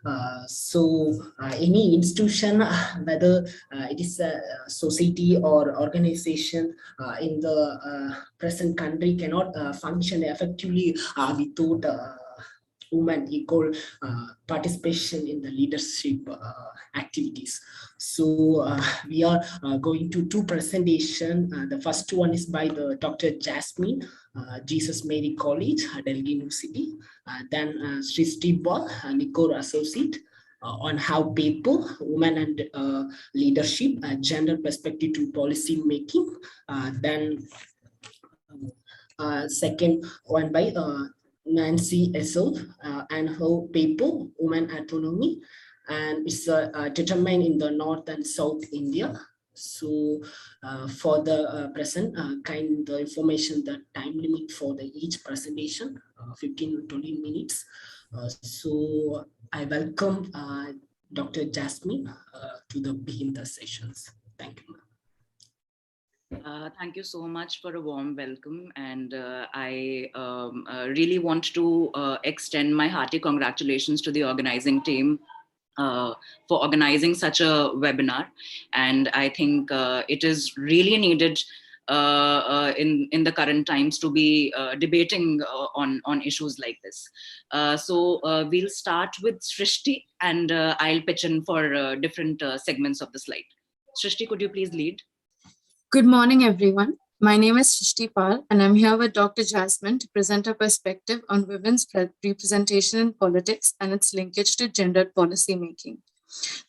Any institution, whether it is a society or organization in the present country, cannot function effectively without women equal participation in the leadership activities. So we are going to two presentation. The first one is by the Dr. Jasmin, Jesus Mary College, Delhi University. Then Srishti, Nikor Associate, on how people, women and leadership, gender perspective to policy making. Then second one by Nancy Esel and her paper, Women Autonomy, and it's determined in the North and South India. So for the present, the information, the time limit for each presentation, 15 to 20 minutes. So I welcome Dr. Jasmin to begin the sessions. Thank you. Thank you so much for a warm welcome, and I really want to extend my hearty congratulations to the organizing team for organizing such a webinar. And I think it is really needed in the current times to be debating on issues like this. So we'll start with Srishti, and I'll pitch in for different segments of the slide. Srishti, could you please lead? Good morning, everyone. My name is Srishti, and I'm here with Dr. Jasmin to present a perspective on women's representation in politics and its linkage to gendered policy making.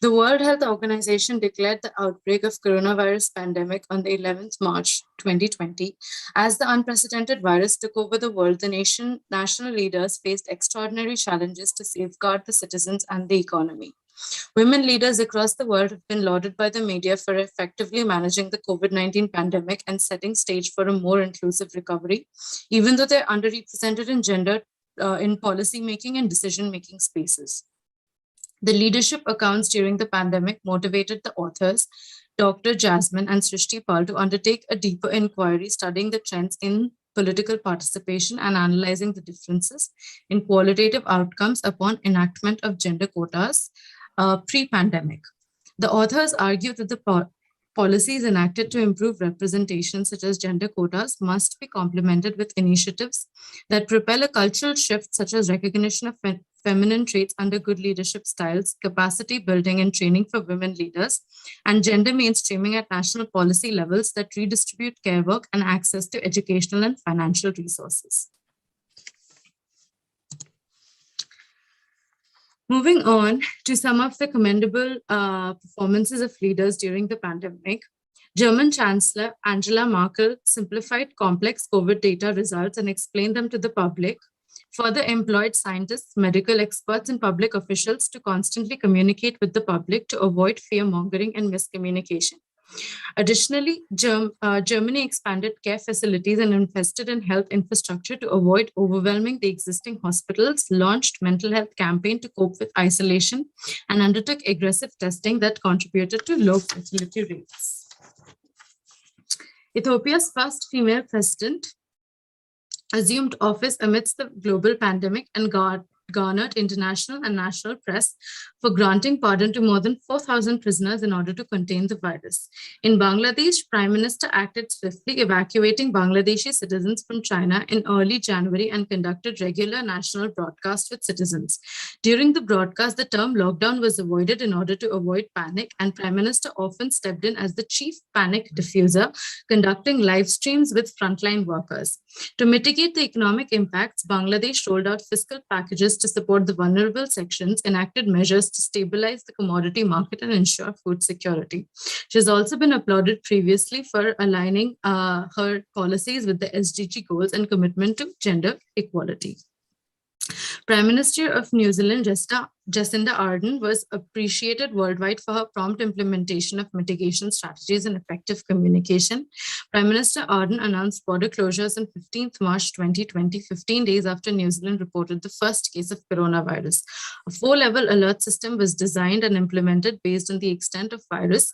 The World Health Organization declared the outbreak of coronavirus pandemic on the 11th March 2020. As the unprecedented virus took over the world, the national leaders faced extraordinary challenges to safeguard the citizens and the economy. Women leaders across the world have been lauded by the media for effectively managing the COVID-19 pandemic and setting stage for a more inclusive recovery, even though they're underrepresented in gender in policy-making and decision-making spaces. The leadership accounts during the pandemic motivated the authors, Dr. Jasmin and Srishti to undertake a deeper inquiry studying the trends in political participation and analyzing the differences in qualitative outcomes upon enactment of gender quotas pre-pandemic. The authors argue that the policies enacted to improve representation, such as gender quotas, must be complemented with initiatives that propel a cultural shift, such as recognition of feminine traits under good leadership styles, capacity building and training for women leaders, and gender mainstreaming at national policy levels that redistribute care work and access to educational and financial resources. Moving on to some of the commendable performances of leaders during the pandemic, German Chancellor Angela Merkel simplified complex COVID data results and explained them to the public, further employed scientists, medical experts, and public officials to constantly communicate with the public to avoid fear-mongering and miscommunication. Additionally, Germany expanded care facilities and invested in health infrastructure to avoid overwhelming the existing hospitals, launched mental health campaign to cope with isolation, and undertook aggressive testing that contributed to low fertility rates. Ethiopia's first female president assumed office amidst the global pandemic and garnered international and national press for granting pardon to more than 4,000 prisoners in order to contain the virus. In Bangladesh, Prime Minister acted swiftly, evacuating Bangladeshi citizens from China in early January and conducted regular national broadcasts with citizens. During the broadcast, the term lockdown was avoided in order to avoid panic, and Prime Minister often stepped in as the chief panic diffuser, conducting live streams with frontline workers. To mitigate the economic impacts, Bangladesh rolled out fiscal packages to support the vulnerable sections, enacted measures to stabilize the commodity market and ensure food security. She has also been applauded previously for aligning her policies with the SDG goals and commitment to gender equality. Prime Minister of New Zealand, Jacinda Ardern, was appreciated worldwide for her prompt implementation of mitigation strategies and effective communication. Prime Minister Ardern announced border closures on 15th March 2020, 15 days after New Zealand reported the first case of coronavirus. A 4-level alert system was designed and implemented based on the extent of virus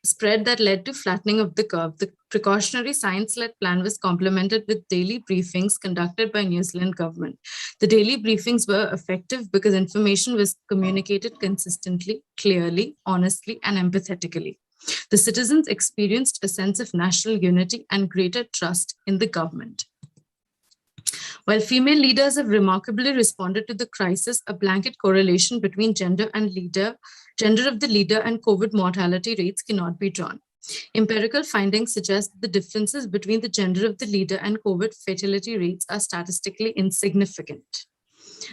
spread that led to flattening of the curve. The precautionary science-led plan was complemented with daily briefings conducted by New Zealand government. The daily briefings were effective because information was communicated consistently, clearly, honestly, and empathetically. The citizens experienced a sense of national unity and greater trust in the government. While female leaders have remarkably responded to the crisis, a blanket correlation between gender of the leader and COVID mortality rates cannot be drawn. Empirical findings suggest that the differences between the gender of the leader and COVID fatality rates are statistically insignificant.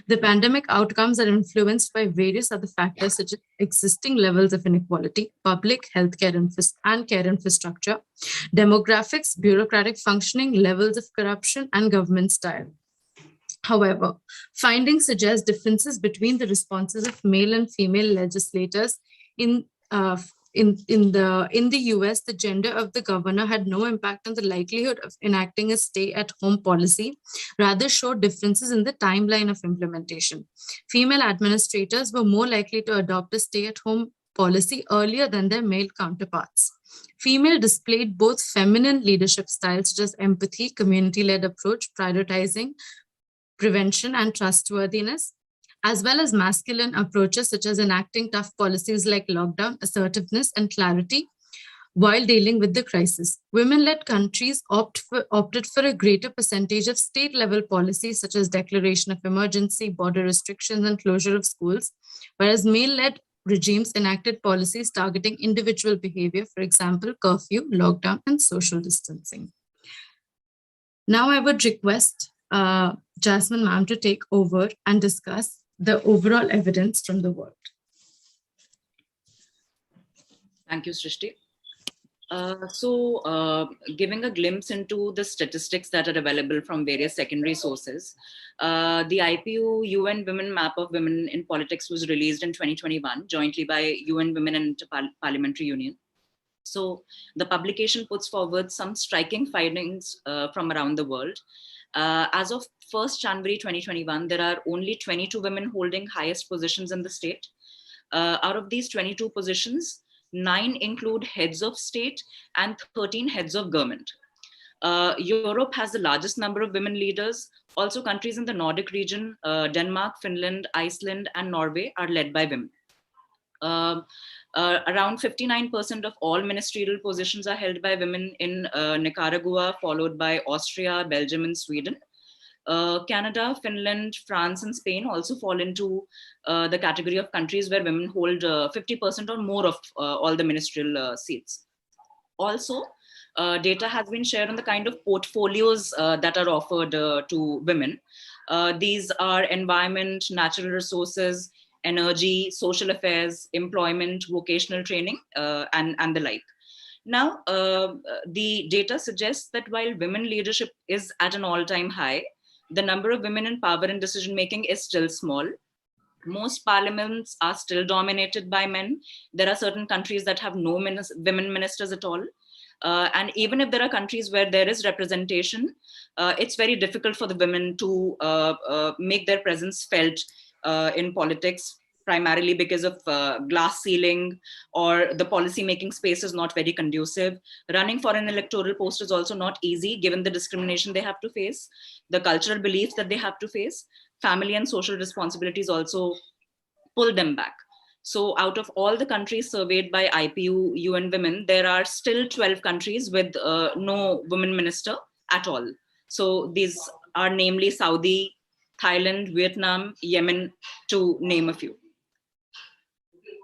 The pandemic outcomes are influenced by various other factors such as existing levels of inequality, public healthcare and care infrastructure, demographics, bureaucratic functioning, levels of corruption, and government style. However, findings suggest differences between the responses of male and female legislators. In the US, the gender of the governor had no impact on the likelihood of enacting a stay-at-home policy, rather showed differences in the timeline of implementation. Female administrators were more likely to adopt a stay-at-home policy earlier than their male counterparts. Female displayed both feminine leadership styles such as empathy, community-led approach, prioritizing prevention and trustworthiness, as well as masculine approaches such as enacting tough policies like lockdown, assertiveness, and clarity while dealing with the crisis. Women-led countries opted for a greater percentage of state-level policies such as declaration of emergency, border restrictions, and closure of schools, whereas male-led regimes enacted policies targeting individual behavior, for example, curfew, lockdown, and social distancing. Now I would request Jasmin ma'am to take over and discuss the overall evidence from the world. Thank you, Srishti. Giving a glimpse into the statistics that are available from various secondary sources, the IPU UN Women Map of Women in Politics was released in 2021, jointly by UN Women and Interparliamentary Union. So the publication puts forward some striking findings from around the world. As of 1st January 2021, there are only 22 women holding highest positions in the state. Out of these 22 positions, 9 include heads of state and 13 heads of government. Europe has the largest number of women leaders. Also, countries in the Nordic region, Denmark, Finland, Iceland, and Norway are led by women. Around 59% of all ministerial positions are held by women in Nicaragua, followed by Austria, Belgium, and Sweden. Canada, Finland, France, and Spain also fall into the category of countries where women hold 50% or more of all the ministerial seats. Also, data has been shared on the kind of portfolios that are offered to women. These are environment, natural resources, energy, social affairs, employment, vocational training, and the like. Now, the data suggests that while women leadership is at an all-time high, the number of women in power and decision-making is still small. Most parliaments are still dominated by men. There are certain countries that have no women ministers at all. And even if there are countries where there is representation, it's very difficult for the women to make their presence felt in politics, primarily because of glass ceiling, or the policy making space is not very conducive. Running for an electoral post is also not easy given the discrimination they have to face, the cultural beliefs that they have to face. Family and social responsibilities also pull them back. So out of all the countries surveyed by IPU UN Women, there are still 12 countries with no women minister at all. So these are namely Saudi, Thailand, Vietnam, Yemen, to name a few.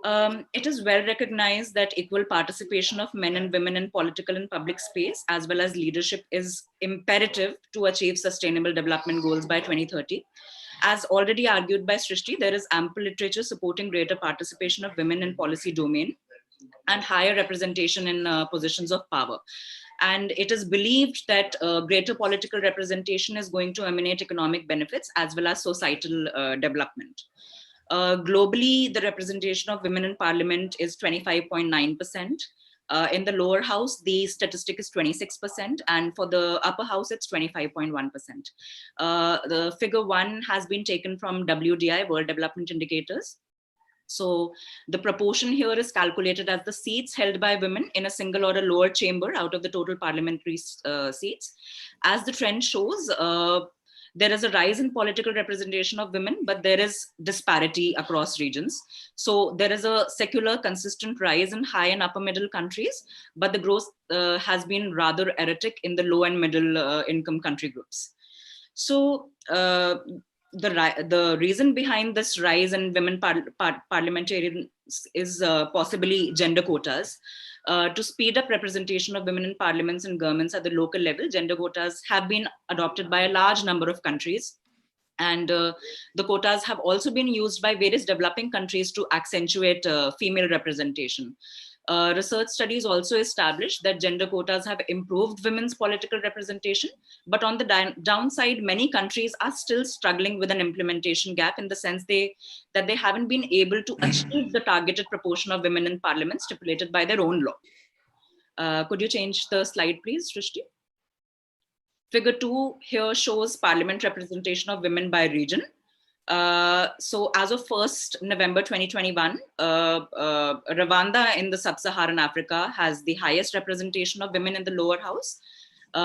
It is well recognized that equal participation of men and women in political and public space, as well as leadership, is imperative to achieve sustainable development goals by 2030. As already argued by Srishti, there is ample literature supporting greater participation of women in policy domain and higher representation in positions of power. And it is believed that greater political representation is going to emanate economic benefits as well as societal development. Globally, the representation of women in parliament is 25.9%. In the lower house, the statistic is 26%, and for the upper house, it's 25.1%. The figure 1 has been taken from WDI, World Development Indicators. So the proportion here is calculated as the seats held by women in a single or a lower chamber out of the total parliamentary seats. As the trend shows, there is a rise in political representation of women, but there is disparity across regions. So there is a secular consistent rise in high and upper middle countries, but the growth has been rather erratic in the low and middle income country groups. So the reason behind this rise in women parliamentarians is possibly gender quotas. To speed up representation of women in parliaments and governments at the local level, gender quotas have been adopted by a large number of countries. And the quotas have also been used by various developing countries to accentuate female representation. Research studies also established that gender quotas have improved women's political representation, but on the downside, many countries are still struggling with an implementation gap in the sense that they haven't been able to achieve the targeted proportion of women in parliament stipulated by their own law. Could you change the slide, please, Srishti? Figure 2 here shows parliament representation of women by region. So as of 1st November 2021, Rwanda in the sub-Saharan Africa has the highest representation of women in the lower house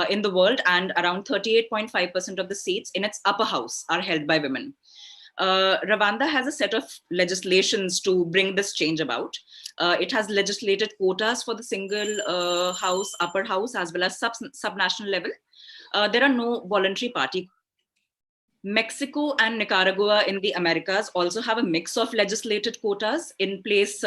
in the world, and around 38.5% of the seats in its upper house are held by women. Rwanda has a set of legislations to bring this change about. It has legislated quotas for the single house, upper house, as well as subnational level. There are no voluntary party. Mexico and Nicaragua in the Americas also have a mix of legislated quotas in place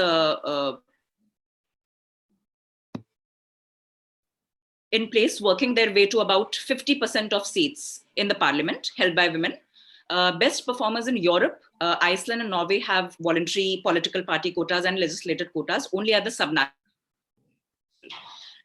working their way to about 50% of seats in the parliament held by women. Best performers in Europe, Iceland and Norway have voluntary political party quotas and legislated quotas only at the subnational.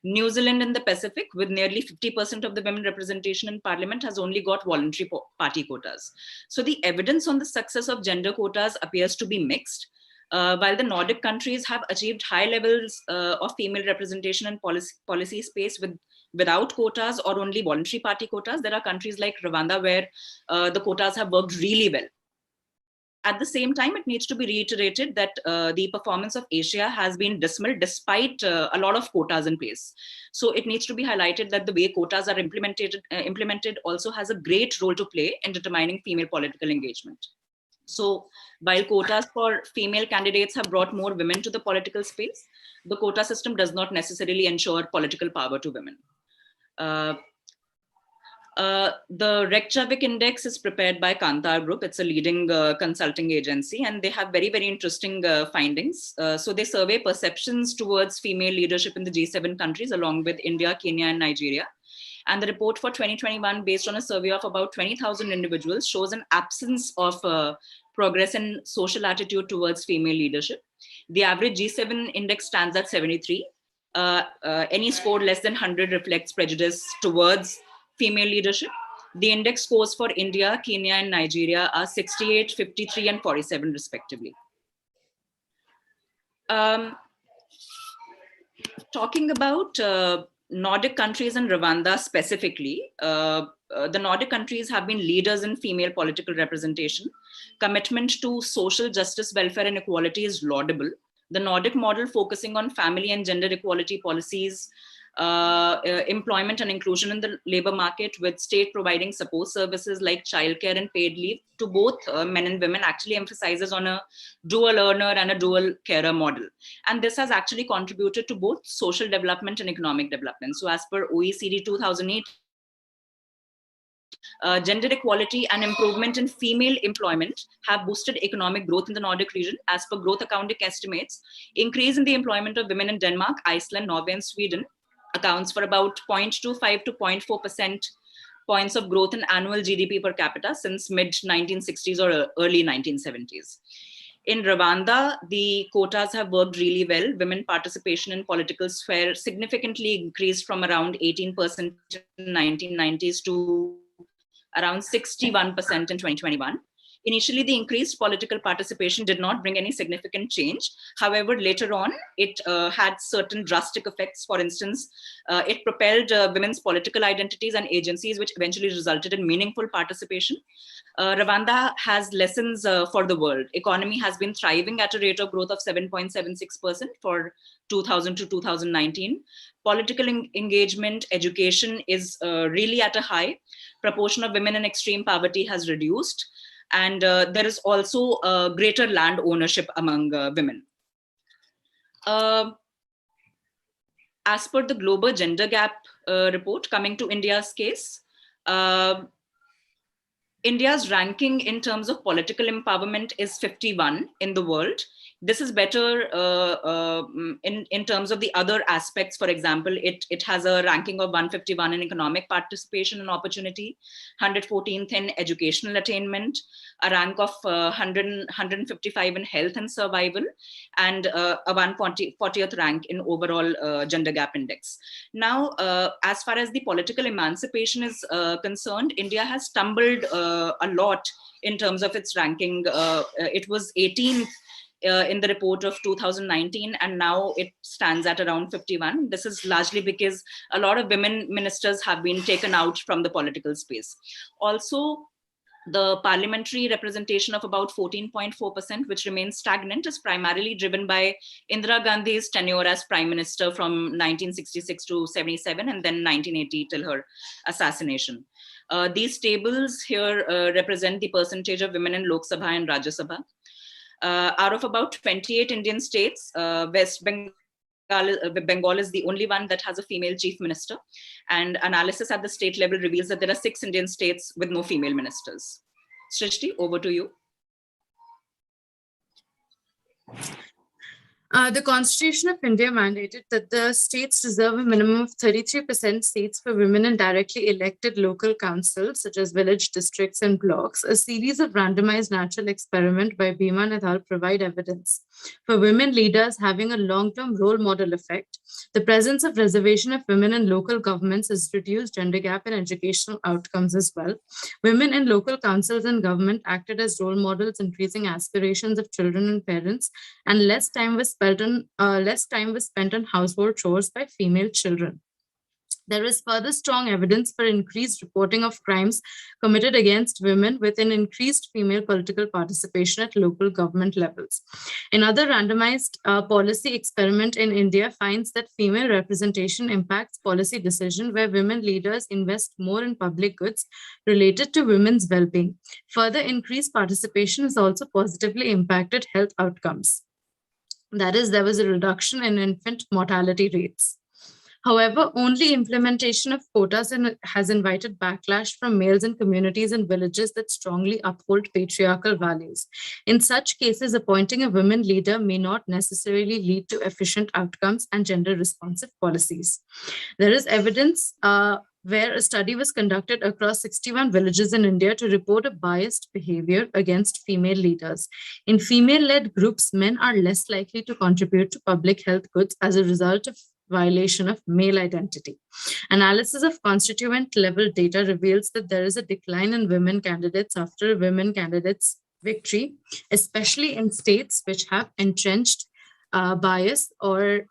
New Zealand in the Pacific, with nearly 50% of the women representation in parliament, has only got voluntary party quotas. So the evidence on the success of gender quotas appears to be mixed. While the Nordic countries have achieved high levels of female representation in policy space without quotas or only voluntary party quotas, there are countries like Rwanda where the quotas have worked really well. At the same time, it needs to be reiterated that the performance of Asia has been dismal despite a lot of quotas in place. So it needs to be highlighted that the way quotas are implemented also has a great role to play in determining female political engagement. So while quotas for female candidates have brought more women to the political space, the quota system does not necessarily ensure political power to women. The Reykjavik Index is prepared by Kantar Group. It's a leading consulting agency, and they have very, very interesting findings. So they survey perceptions towards female leadership in the G7 countries, along with India, Kenya, and Nigeria. And the report for 2021, based on a survey of about 20,000 individuals, shows an absence of progress in social attitude towards female leadership. The average G7 index stands at 73. Any score less than 100 reflects prejudice towards female leadership. The index scores for India, Kenya, and Nigeria are 68, 53, and 47 respectively. Talking about Nordic countries and Rwanda specifically, the Nordic countries have been leaders in female political representation. Commitment to social justice, welfare, and equality is laudable. The Nordic model, focusing on family and gender equality policies, employment and inclusion in the labor market, with state providing support services like childcare and paid leave to both men and women, actually emphasizes on a dual earner and a dual carer model. And this has actually contributed to both social development and economic development. So as per OECD 2008, gender equality and improvement in female employment have boosted economic growth in the Nordic region. As per growth accounting estimates, increase in the employment of women in Denmark, Iceland, Norway, and Sweden accounts for about 0.25 to 0.4% points of growth in annual GDP per capita since mid-1960s or early 1970s. In Rwanda, the quotas have worked really well. Women participation in political sphere significantly increased from around 18% in 1990s to around 61% in 2021. Initially, the increased political participation did not bring any significant change. However, later on, it had certain drastic effects. For instance, it propelled women's political identities and agencies, which eventually resulted in meaningful participation. Rwanda has lessons for the world. Economy has been thriving at a rate of growth of 7.76% for 2000 to 2019. Political engagement, education is really at a high. Proportion of women in extreme poverty has reduced. And there is also greater land ownership among women. As per the Global Gender Gap report, coming to India's case, India's ranking in terms of political empowerment is 51 in the world. This is better in terms of the other aspects. For example, it has a ranking of 151 in economic participation and opportunity, 114th in educational attainment, a rank of 155 in health and survival, and a 140th rank in overall gender gap index. Now, as far as the political emancipation is concerned, India has stumbled a lot in terms of its ranking. It was 18th in the report of 2019, and now it stands at around 51. This is largely because a lot of women ministers have been taken out from the political space. Also, the parliamentary representation of about 14.4%, which remains stagnant, is primarily driven by Indira Gandhi's tenure as prime minister from 1966 to 77, and then 1980 till her assassination. These tables here represent the percentage of women in Lok Sabha and Rajya Sabha. Out of about 28 Indian states, West Bengal is the only one that has a female chief minister. And analysis at the state level reveals that there are 6 Indian states with no female ministers. Srishti, over to you. The Constitution of India mandated that the states reserve a minimum of 33% seats for women in directly elected local councils, such as village districts and blocks. A series of randomized natural experiment by Bhiman et al. Provide evidence for women leaders having a long-term role model effect. The presence of reservation of women in local governments has reduced gender gap in educational outcomes as well. Women in local councils and government acted as role models, increasing aspirations of children and parents, and less time was spent on household chores by female children. There is further strong evidence for increased reporting of crimes committed against women with an increased female political participation at local government levels. Another randomized policy experiment in India finds that female representation impacts policy decision where women leaders invest more in public goods related to women's well-being. Further increased participation has also positively impacted health outcomes. That is, there was a reduction in infant mortality rates. However, only implementation of quotas has invited backlash from males in communities and villages that strongly uphold patriarchal values. In such cases, appointing a women leader may not necessarily lead to efficient outcomes and gender-responsive policies. There is evidence where a study was conducted across 61 villages in India to report a biased behavior against female leaders. In female-led groups, men are less likely to contribute to public health goods as a result of violation of male identity. Analysis of constituent level data reveals that there is a decline in women candidates after a women candidate's victory, especially in states which have entrenched bias or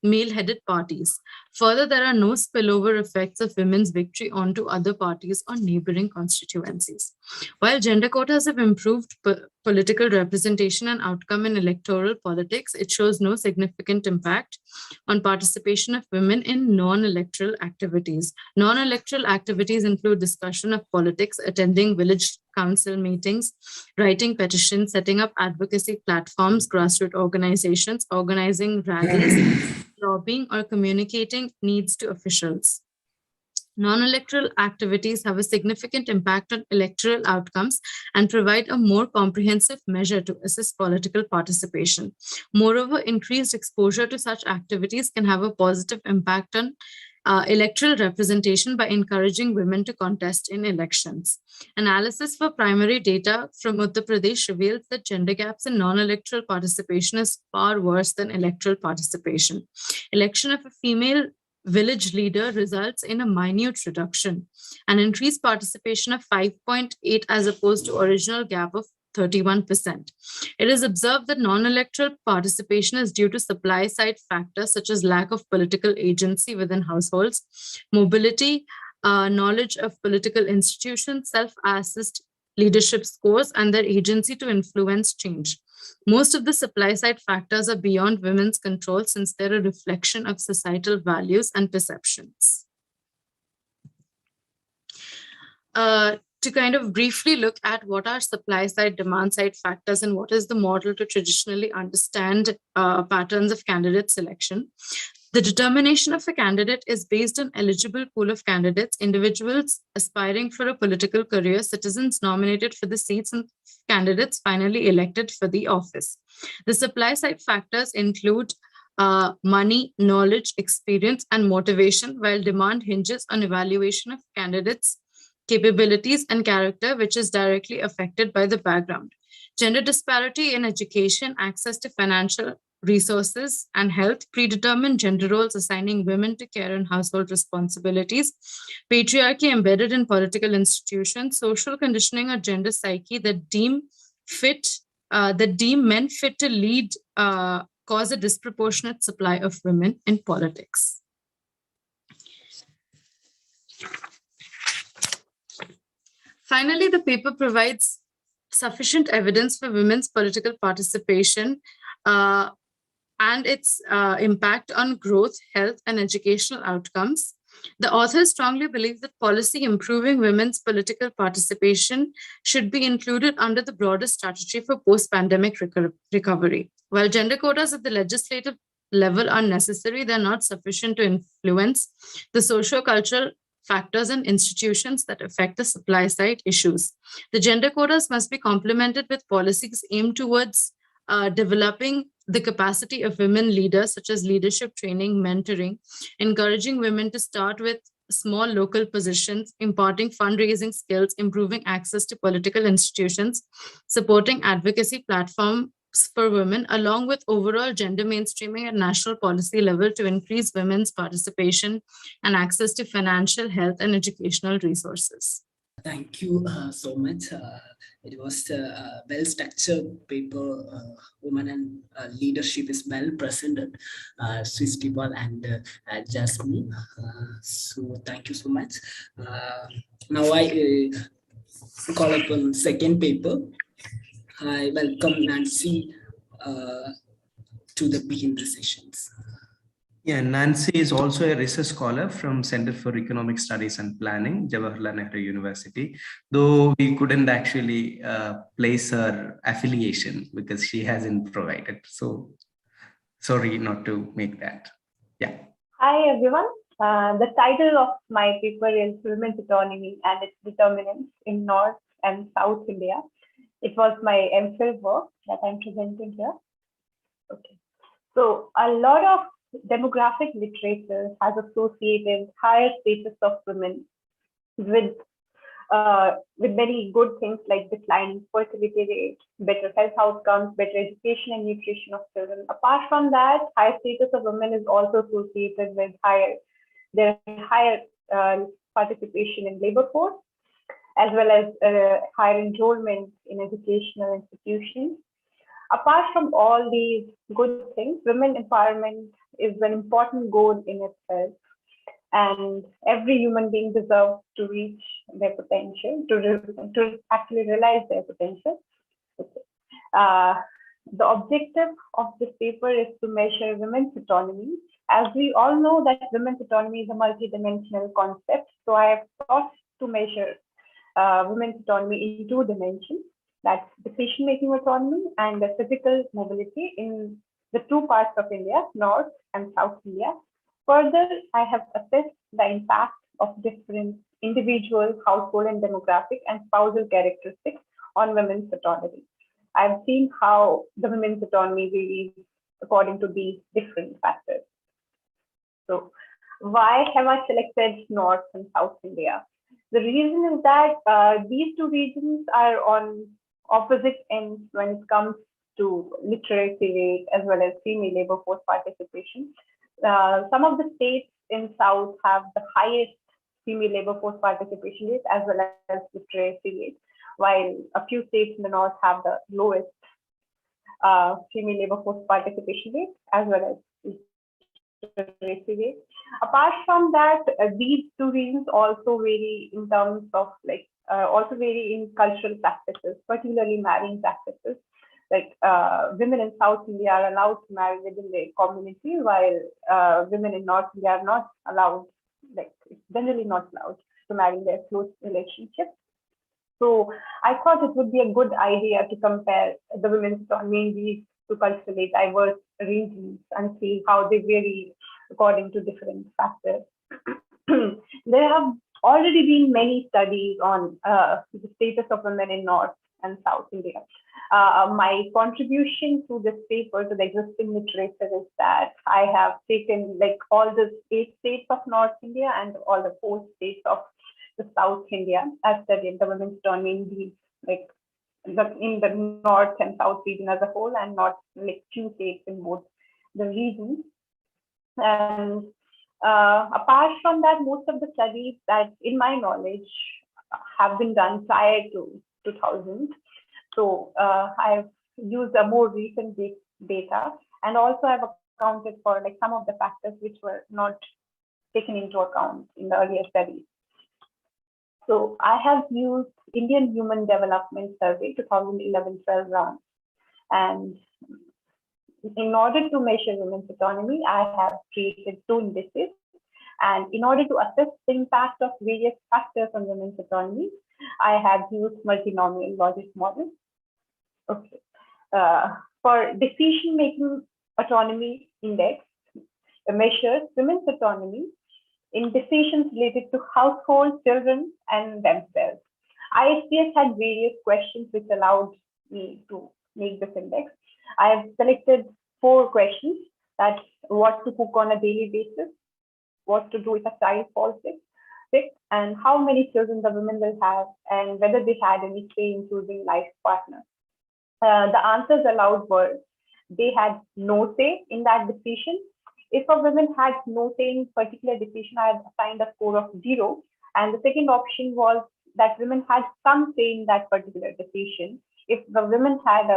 male-headed parties. Further, there are no spillover effects of women's victory onto other parties or neighboring constituencies. While gender quotas have improved political representation and outcome in electoral politics, it shows no significant impact on participation of women in non-electoral activities. Non-electoral activities include discussion of politics, attending village council meetings, writing petitions, setting up advocacy platforms, grassroots organizations, organizing rallies, lobbying, or communicating needs to officials. Non-electoral activities have a significant impact on electoral outcomes and provide a more comprehensive measure to assess political participation. Moreover, increased exposure to such activities can have a positive impact on electoral representation by encouraging women to contest in elections. Analysis for primary data from Uttar Pradesh reveals that gender gaps in non-electoral participation is far worse than electoral participation. Election of a female village leader results in a minute reduction, an increased participation of 5.8 as opposed to original gap of 31%. It is observed that non-electoral participation is due to supply-side factors such as lack of political agency within households, mobility, knowledge of political institutions, self-assessed leadership scores, and their agency to influence change. Most of the supply-side factors are beyond women's control since they're a reflection of societal values and perceptions. To kind of briefly look at what are supply side, demand side factors and what is the model to traditionally understand patterns of candidate selection. The determination of a candidate is based on eligible pool of candidates, individuals aspiring for a political career, citizens nominated for the seats, and candidates finally elected for the office. The supply side factors include money, knowledge, experience, and motivation, while demand hinges on evaluation of candidates' capabilities and character, which is directly affected by the background. Gender disparity in education, access to financial resources, and health predetermine gender roles, assigning women to care and household responsibilities. Patriarchy embedded in political institutions, social conditioning or gender psyche that deem men fit to lead cause a disproportionate supply of women in politics. Finally, the paper provides sufficient evidence for women's political participation and its impact on growth, health, and educational outcomes. The authors strongly believe that policy improving women's political participation should be included under the broader strategy for post-pandemic recovery. While gender quotas at the legislative level are necessary, they're not sufficient to influence the socio-cultural factors and institutions that affect the supply side issues. The gender quotas must be complemented with policies aimed towards developing the capacity of women leaders, such as leadership training, mentoring, encouraging women to start with small local positions, imparting fundraising skills, improving access to political institutions, supporting advocacy platforms for women, along with overall gender mainstreaming at national policy level to increase women's participation and access to financial, health, and educational resources. Thank you so much. It was a well-structured paper. Women and leadership is well presented. Srishti and Jasmin. So thank you so much. Now I call upon second paper. I welcome Nancy to begin the sessions. Yeah, Nancy is also a research scholar from Center for Economic Studies and Planning, Jawaharlal Nehru University, though we couldn't actually place her affiliation because she hasn't provided. So sorry not to make that. Yeah. Hi, everyone. The title of my paper is Women's Autonomy and its Determinants in North and South India. It was my MPhil work that I'm presenting here. Okay. So a lot of demographic literature has associated higher status of women with many good things like declining fertility rate, better health outcomes, better education and nutrition of children. Apart from that, high status of women is also associated with higher participation in labor force, as well as higher enrollment in educational institutions. Apart from all these good things, women empowerment is an important goal in itself. And every human being deserves to reach their potential, to actually realize their potential. The objective of this paper is to measure women's autonomy. As we all know that women's autonomy is a multidimensional concept, so I have sought to measure women's autonomy in two dimensions. That's decision-making autonomy and the physical mobility in the two parts of India, North and South India. Further, I have assessed the impact of different individual, household, and demographic and spousal characteristics on women's autonomy. I've seen how the women's autonomy varies according to these different factors. So, why have I selected North and South India? The reason is that these two regions are on opposite ends when it comes to literacy rate as well as female labor force participation. Some of the states in South have the highest female labor force participation rate as well as literacy rate, while a few states in the North have the lowest female labor force participation rate as well as literacy rate. Apart from that, these two regions also vary in terms of also vary in cultural practices, particularly marrying practices. Like women in South India are allowed to marry within their community, while women in North India are not allowed, generally not allowed to marry in their close relationships. So I thought it would be a good idea to compare the women's autonomy in these two culturally diverse regions and see how they vary according to different factors. There have already been many studies on the status of women in North and South India. My contribution to this paper, to the existing literature, is that I have taken all the 8 states of North India and all the 4 states of the South India. I've studied the women's autonomy in these, in the North and South region as a whole, and not 2 states in both the regions. And apart from that, most of the studies that, in my knowledge, have been done prior to 2000. So I've used a more recent data, and also I've accounted for some of the factors which were not taken into account in the earlier studies. So I have used Indian Human Development Survey 2011-12 round, and in order to measure women's autonomy, I have created 2 indices. And in order to assess the impact of various factors on women's autonomy, I have used multinomial logic model. Okay. For decision-making autonomy index, it measures women's autonomy in decisions related to household, children, and themselves. ISDS had various questions which allowed me to make this index. I have selected 4 questions: that's what to cook on a daily basis, what to do if a child falls sick, and how many children the women will have, and whether they had any say in choosing life partner. The answers allowed were they had no say in that decision. If a woman had no say in particular decision, I had assigned a score of 0. And the second option was that women had some say in that particular decision. If the women had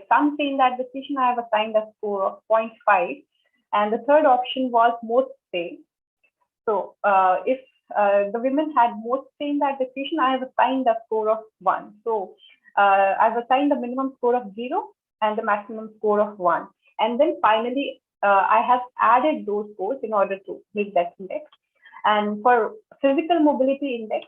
some say in that decision, I have assigned a score of 0.5. And the third option was most say. So if the women had most say in that decision, I have assigned a score of 1. So I've assigned the minimum score of 0 and the maximum score of 1. And then finally, I have added those scores in order to make that index. And for physical mobility index,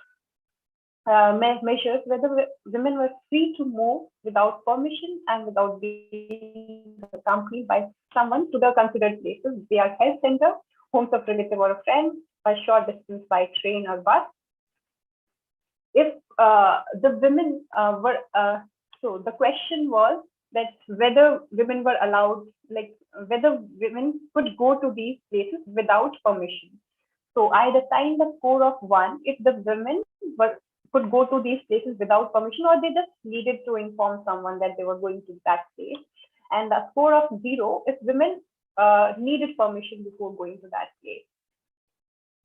measures whether women were free to move without permission and without being accompanied by someone to the considered places. They are health center, homes of relative or a friend, a short distance by train or bus. If the women so the question was that whether women were allowed, whether women could go to these places without permission. So I assigned a score of 1 if the women could go to these places without permission, or they just needed to inform someone that they were going to that place. And a score of 0 if women needed permission before going to that place.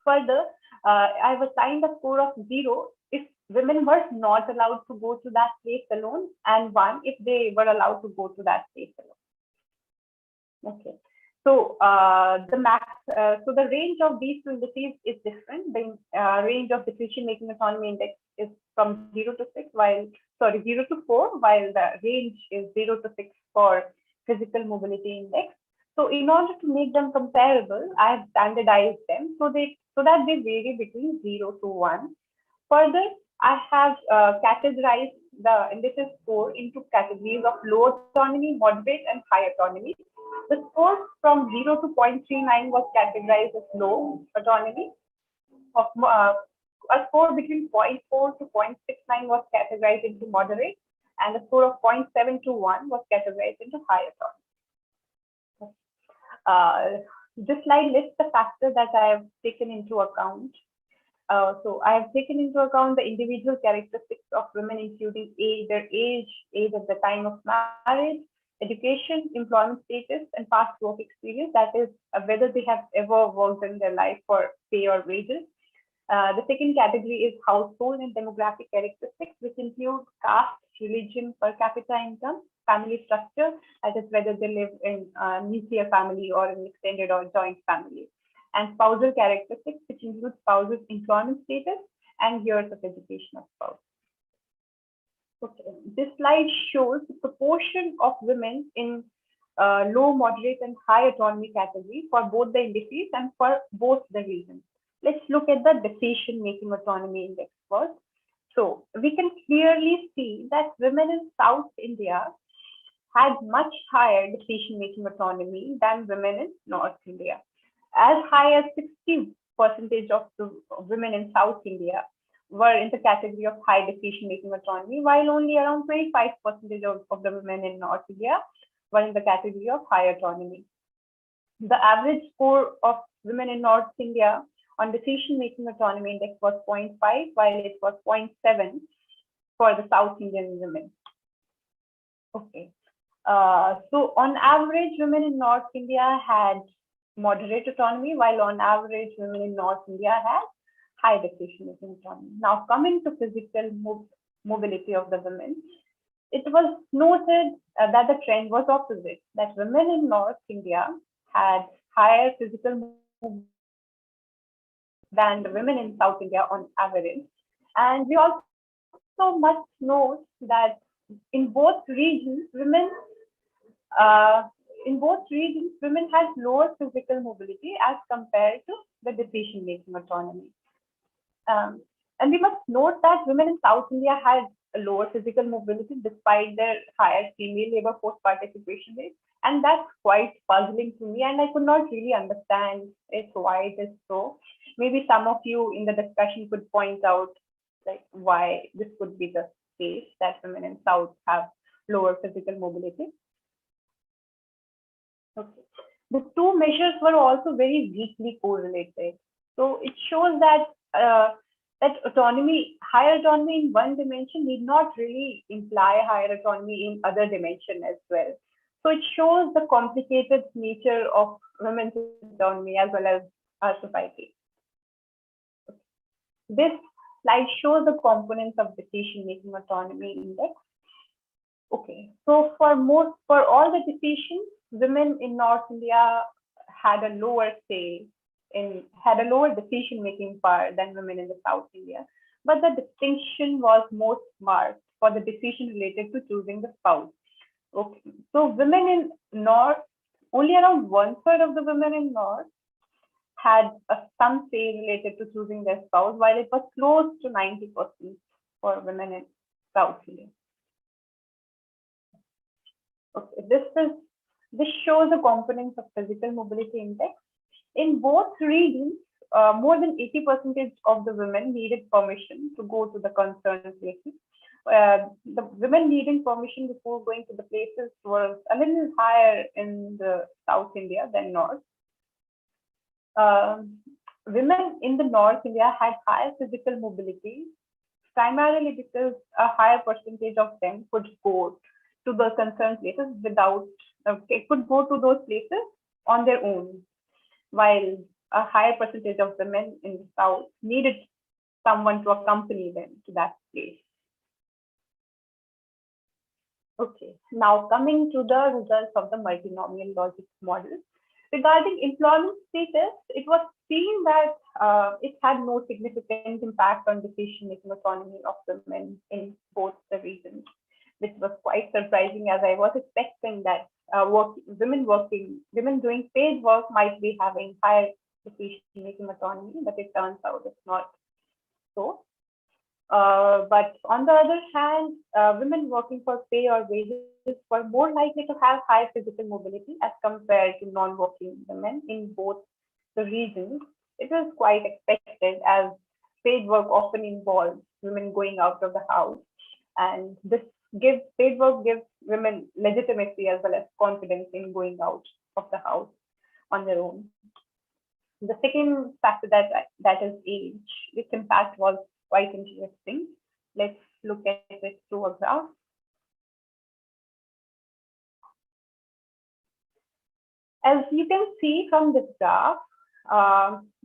Further, I've assigned a score of 0 if women were not allowed to go to that place alone, and 1 if they were allowed to go to that place alone. Okay. So the range of these 2 indices is different. The range of decision-making autonomy index is from 0 to 4, while the range is 0 to 6 for physical mobility index. So in order to make them comparable, I have standardized them so that they vary between 0 to 1. Further, I have categorized the indices score into categories of low autonomy, moderate, and high autonomy. The score from 0 to 0.39 was categorized as low autonomy. A score between 0.4 to 0.69 was categorized into moderate, and a score of 0.7 to 1 was categorized into high autonomy. This slide lists the factors that I have taken into account. So I have taken into account the individual characteristics of women, including age, their age at the time of marriage, education, employment status, and past work experience, that is whether they have ever worked in their life for pay or wages. The second category is household and demographic characteristics, which include caste, religion, per capita income, family structure, that is whether they live in a nuclear family or an extended or joint family, and spousal characteristics, which include spouse's employment status and years of education of spouse. Okay. This slide shows the proportion of women in low, moderate, and high autonomy category for both the indices and for both the regions. Let's look at the decision-making autonomy index first. So we can clearly see that women in South India had much higher decision-making autonomy than women in North India. As high as 60% of the women in South India were in the category of high decision-making autonomy, while only around 25% of the women in North India were in the category of high autonomy. The average score of women in North India on decision-making autonomy index was 0.5, while it was 0.7 for the South Indian women. Okay. So on average, women in North India had moderate autonomy, while on average, women in North India had high decision-making autonomy. Now, coming to physical mobility of the women, it was noted that the trend was opposite, that women in North India had higher physical mobility than the women in South India on average. And we also must note that in both regions, women had lower physical mobility as compared to the decision-making autonomy. And we must note that women in South India had a lower physical mobility despite their higher female labor force participation rate. And that's quite puzzling to me, and I could not really understand why it is so. Maybe some of you in the discussion could point out like why this could be the case, that women in South have lower physical mobility. Okay. The two measures were also very weakly correlated. So it shows that that higher autonomy in one dimension need not really imply higher autonomy in other dimension as well. So it shows the complicated nature of women's autonomy as well as our society. This slide shows the components of decision-making autonomy index. Okay, so for all the decisions, women in North India had a lower decision-making power than women in the South India, but the distinction was most marked for the decision related to choosing the spouse. Okay, so women in North, only around 1/3 of the women in North had some say related to choosing their spouse, while it was close to 90% for women in South India. Okay, this shows the components of physical mobility index. In both regions, more than 80% of the women needed permission to go to the concerned places. The women needing permission before going to the places was a little higher in the South India than North. Women in the North India had higher physical mobility, primarily because a higher percentage of them could go to the concerned places could go to those places on their own, while a higher percentage of the men in the South needed someone to accompany them to that place. Okay, now coming to the results of the multinomial logic model. Regarding employment status, it was seen that it had no significant impact on decision-making autonomy of the men in both the regions, which was quite surprising, as I was expecting that women doing paid work might be having higher decision-making autonomy, but it turns out it's not so. But on the other hand, women working for pay or wages were more likely to have high physical mobility as compared to non-working women in both the regions. It was quite expected, as paid work often involves women going out of the house, and paid work gives women legitimacy as well as confidence in going out of the house on their own. The second factor that is age, its impact was quite interesting. Let's look at it through a graph. As you can see from this graph,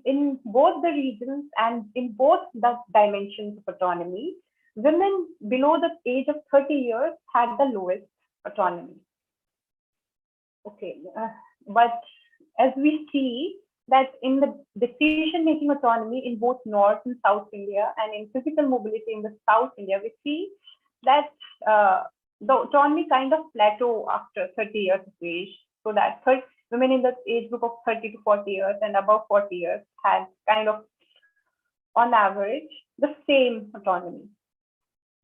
in both the regions and in both the dimensions of autonomy, women below the age of 30 years had the lowest autonomy. Okay, but as we see that in the decision-making autonomy in both North and South India and in physical mobility in the South India, we see that the autonomy kind of plateau after 30 years of age, so that women in the age group of 30 to 40 years and above 40 years had kind of, on average, the same autonomy.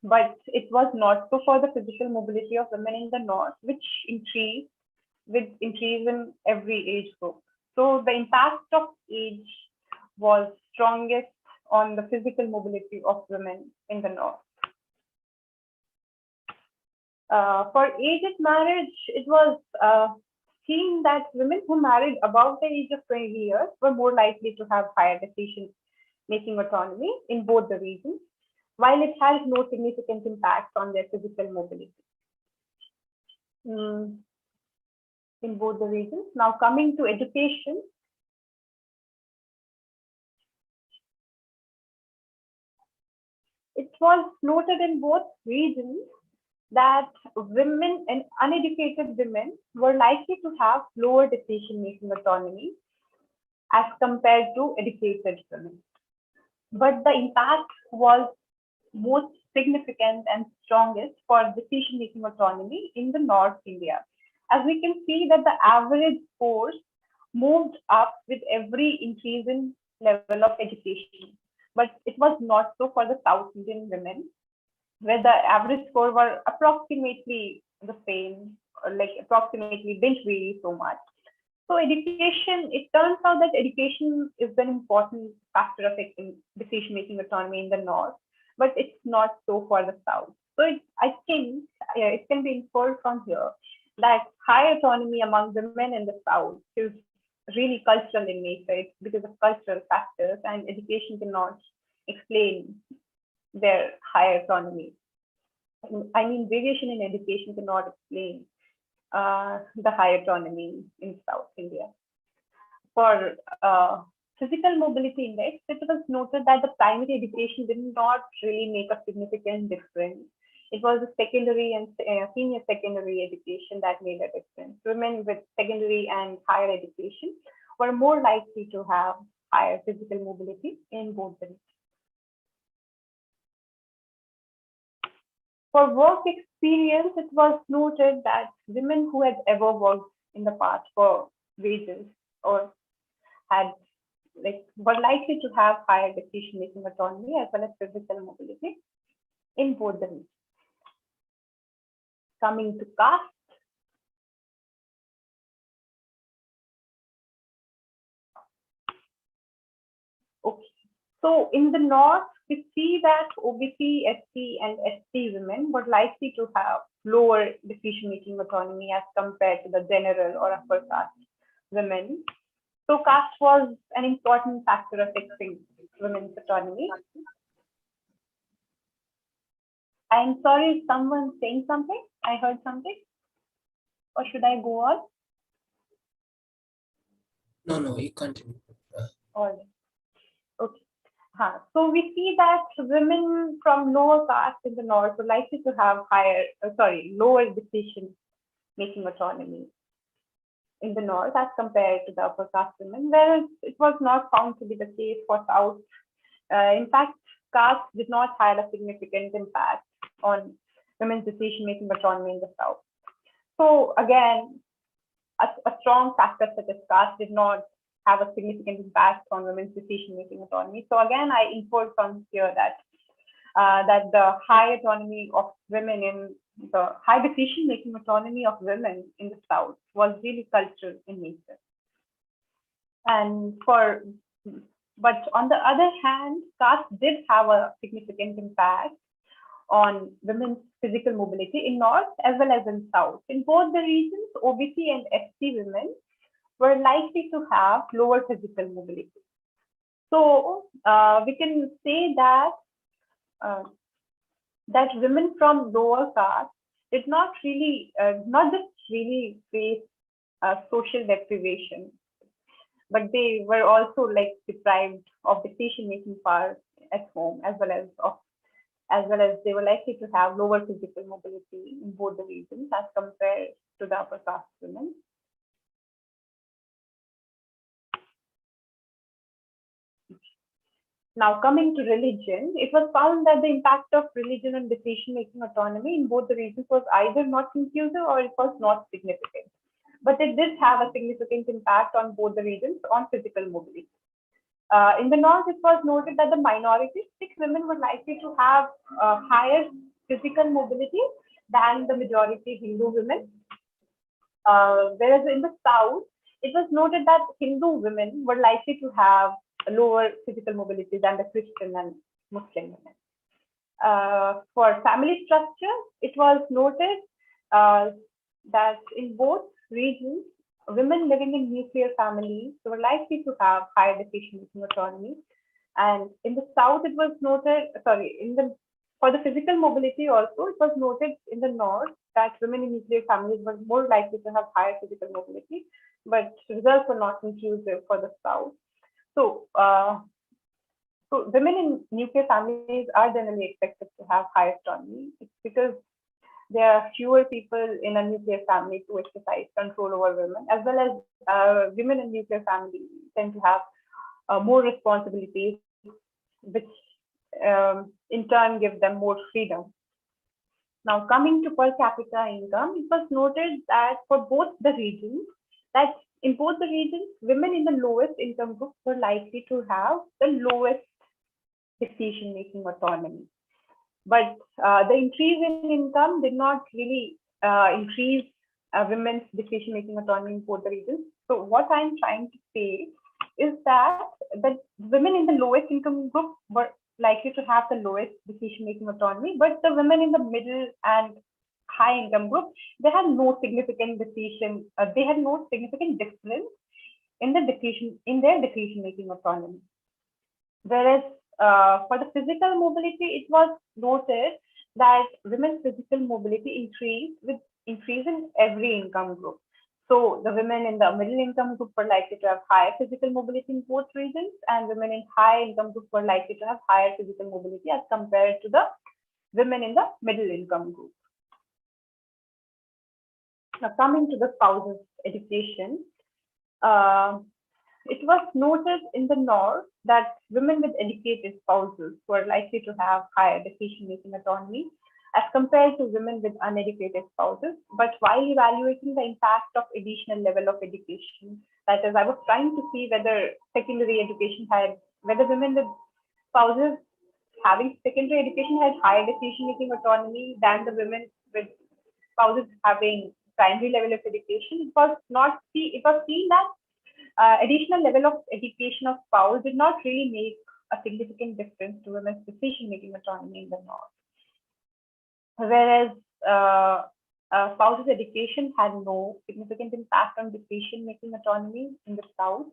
But it was not so for the physical mobility of women in the North, which increased with increase in every age group. So the impact of age was strongest on the physical mobility of women in the North. For age of marriage, it was seen that women who married above the age of 20 years were more likely to have higher decision-making autonomy in both the regions, while it has no significant impact on their physical mobility. In both the regions. Now coming to education. It was noted in both regions that women and uneducated women were likely to have lower decision-making autonomy as compared to educated women. But the impact was most significant and strongest for decision-making autonomy in the North India. As we can see that the average scores moved up with every increase in level of education, but it was not so for the South Indian women, where the average score were approximately the same, or like approximately didn't vary so much. So education, it turns out that education is an important factor affecting decision-making autonomy in the North, but it's not so for the South. So I think it can be inferred from here that high autonomy among women in the South is really cultural in nature. It's because of cultural factors, and education cannot explain their high autonomy. I mean, variation in education cannot explain the high autonomy in South India. For physical mobility index, it was noted that the primary education did not really make a significant difference. It was the secondary and senior secondary education that made a difference. Women with secondary and higher education were more likely to have higher physical mobility in both the regions. For work experience, it was noted that women who had ever worked in the past for wages or had were likely to have higher decision-making autonomy as well as physical mobility in both the regions. Coming to caste. Okay, so in the North, we see that OBC, SC, and ST women were likely to have lower decision-making autonomy as compared to the general or upper caste women. So caste was an important factor affecting women's autonomy. I'm sorry, is someone saying something? I heard something. Or should I go on? No, you continue. All right. Okay. So we see that women from lower caste in the North were likely to have lower decision-making autonomy in the North as compared to the upper caste women, whereas it was not found to be the case for South. In fact, caste did not have a significant impact on women's decision-making autonomy in the South. So again, a strong factor such as caste did not have a significant impact on women's decision-making autonomy. So again, I inferred from here that that the high autonomy of women in the high decision-making autonomy of women in the South was really cultural in nature. But on the other hand, caste did have a significant impact on women's physical mobility in North as well as in South. In both the regions, OBC and ST women were likely to have lower physical mobility. So we can say that that women from lower caste did not just really face social deprivation, but they were also like deprived of decision-making power at home, as well as they were likely to have lower physical mobility in both the regions as compared to the upper caste women. Now, coming to religion, it was found that the impact of religion on decision-making autonomy in both the regions was either not conclusive or it was not significant. But it did have a significant impact on both the regions on physical mobility. In the north, it was noted that the minority Sikh women were likely to have higher physical mobility than the majority Hindu women. Whereas in the south, it was noted that Hindu women were likely to have a lower physical mobility than the Christian and Muslim women. For family structure, it was noted that in both regions, women living in nuclear families were likely to have higher decision-making autonomy. And in the south, it was noted, for the physical mobility also, it was noted in the north that women in nuclear families were more likely to have higher physical mobility, but results were not inclusive for the south. So women in nuclear families are generally expected to have higher autonomy. It's because there are fewer people in a nuclear family to exercise control over women, as well as women in nuclear families tend to have more responsibilities, which in turn give them more freedom. Now, coming to per capita income, it was noted that for both the regions, that in both the regions, women in the lowest income group were likely to have the lowest decision-making autonomy. But the increase in income did not really increase women's decision-making autonomy in both the regions. So what I'm trying to say is that the women in the lowest income group were likely to have the lowest decision-making autonomy, but the women in the middle and high income group, they had no significant difference in their decision-making autonomy. Whereas for the physical mobility, it was noted that women's physical mobility increased with increase in every income group. So the women in the middle income group were likely to have higher physical mobility in both regions, and women in high income group were likely to have higher physical mobility as compared to the women in the middle income group. Now, coming to the spouses' education, it was noted in the north that women with educated spouses were likely to have higher decision-making autonomy as compared to women with uneducated spouses. But while evaluating the impact of additional level of education, that is, I was trying to see whether secondary education whether women with spouses having secondary education had higher decision-making autonomy than the women with spouses having primary level of education. It was seen that additional level of education of spouse did not really make a significant difference to women's decision-making autonomy in the north. Whereas spouses' education had no significant impact on decision-making autonomy in the south,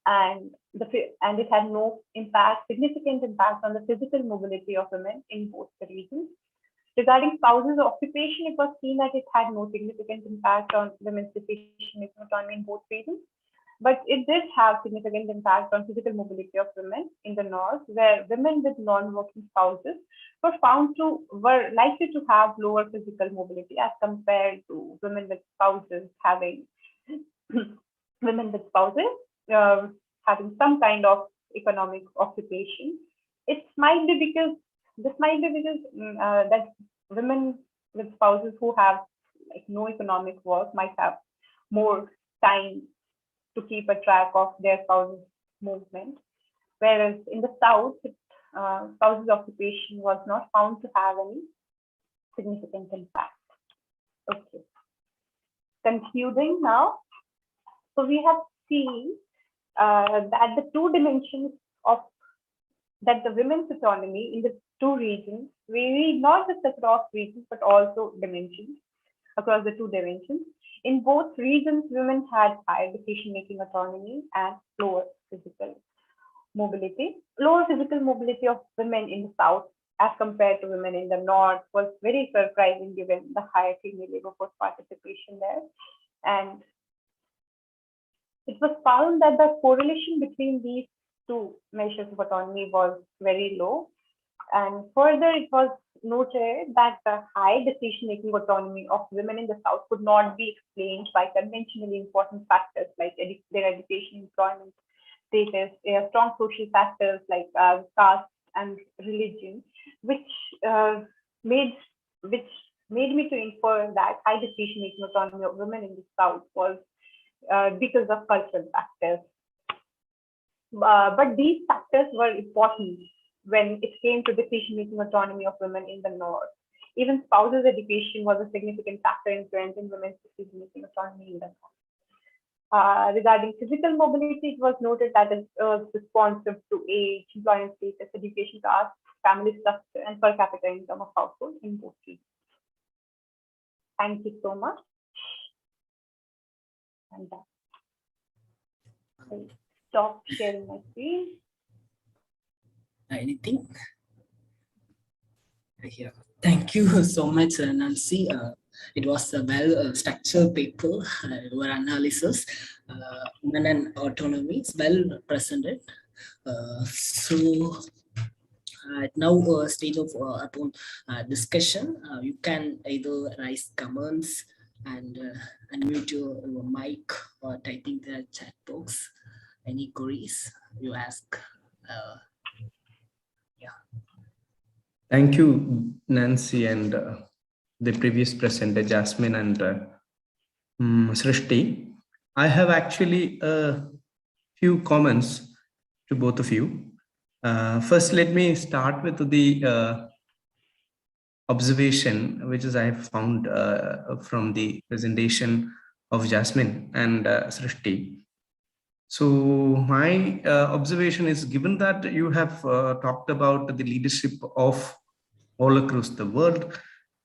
and it had no significant impact on the physical mobility of women in both the regions. Regarding spouses' occupation, it was seen that it had no significant impact on women's decision-making autonomy in both regions. But it did have significant impact on physical mobility of women in the north, where women with non-working spouses were likely to have lower physical mobility as compared to women with spouses having having some kind of economic occupation. This might be because that women with spouses who have no economic work might have more time to keep a track of their spouse's movement, whereas in the south, spouse's occupation was not found to have any significant impact. Okay, concluding now. So we have seen that the two dimensions that the women's autonomy in the two regions vary not just across regions but also dimensions across the two dimensions. In both regions, women had higher decision-making autonomy and lower physical mobility. Lower physical mobility of women in the south as compared to women in the north was very surprising given the higher female labor force participation there. And it was found that the correlation between these two measures of autonomy was very low. And further, it was noted that the high decision-making autonomy of women in the South could not be explained by conventionally important factors like their education, employment status, strong social factors like caste and religion, which made me to infer that high decision-making autonomy of women in the South was because of cultural factors. But these factors were important when it came to decision-making autonomy of women in the North. Even spouses' education was a significant factor influencing women's decision-making autonomy in the North. Regarding physical mobility, it was noted that it was responsive to age, employment status, education caste, family structure, and per capita income of households in both regions. Thank you so much. And I'll stop sharing my screen. Anything? Yeah. Thank you so much, Nancy. It was a well-structured paper. Your analysis, women and autonomy is well presented. So now stage of upon discussion. You can either raise comments and unmute your mic or type in the chat box. Any queries you ask? Thank you, Nancy, and the previous presenter, Jasmin and Srishti. I have actually a few comments to both of you. First, let me start with the observation, which is I have found from the presentation of Jasmin and Srishti. So my observation is, given that you have talked about the leadership of all across the world,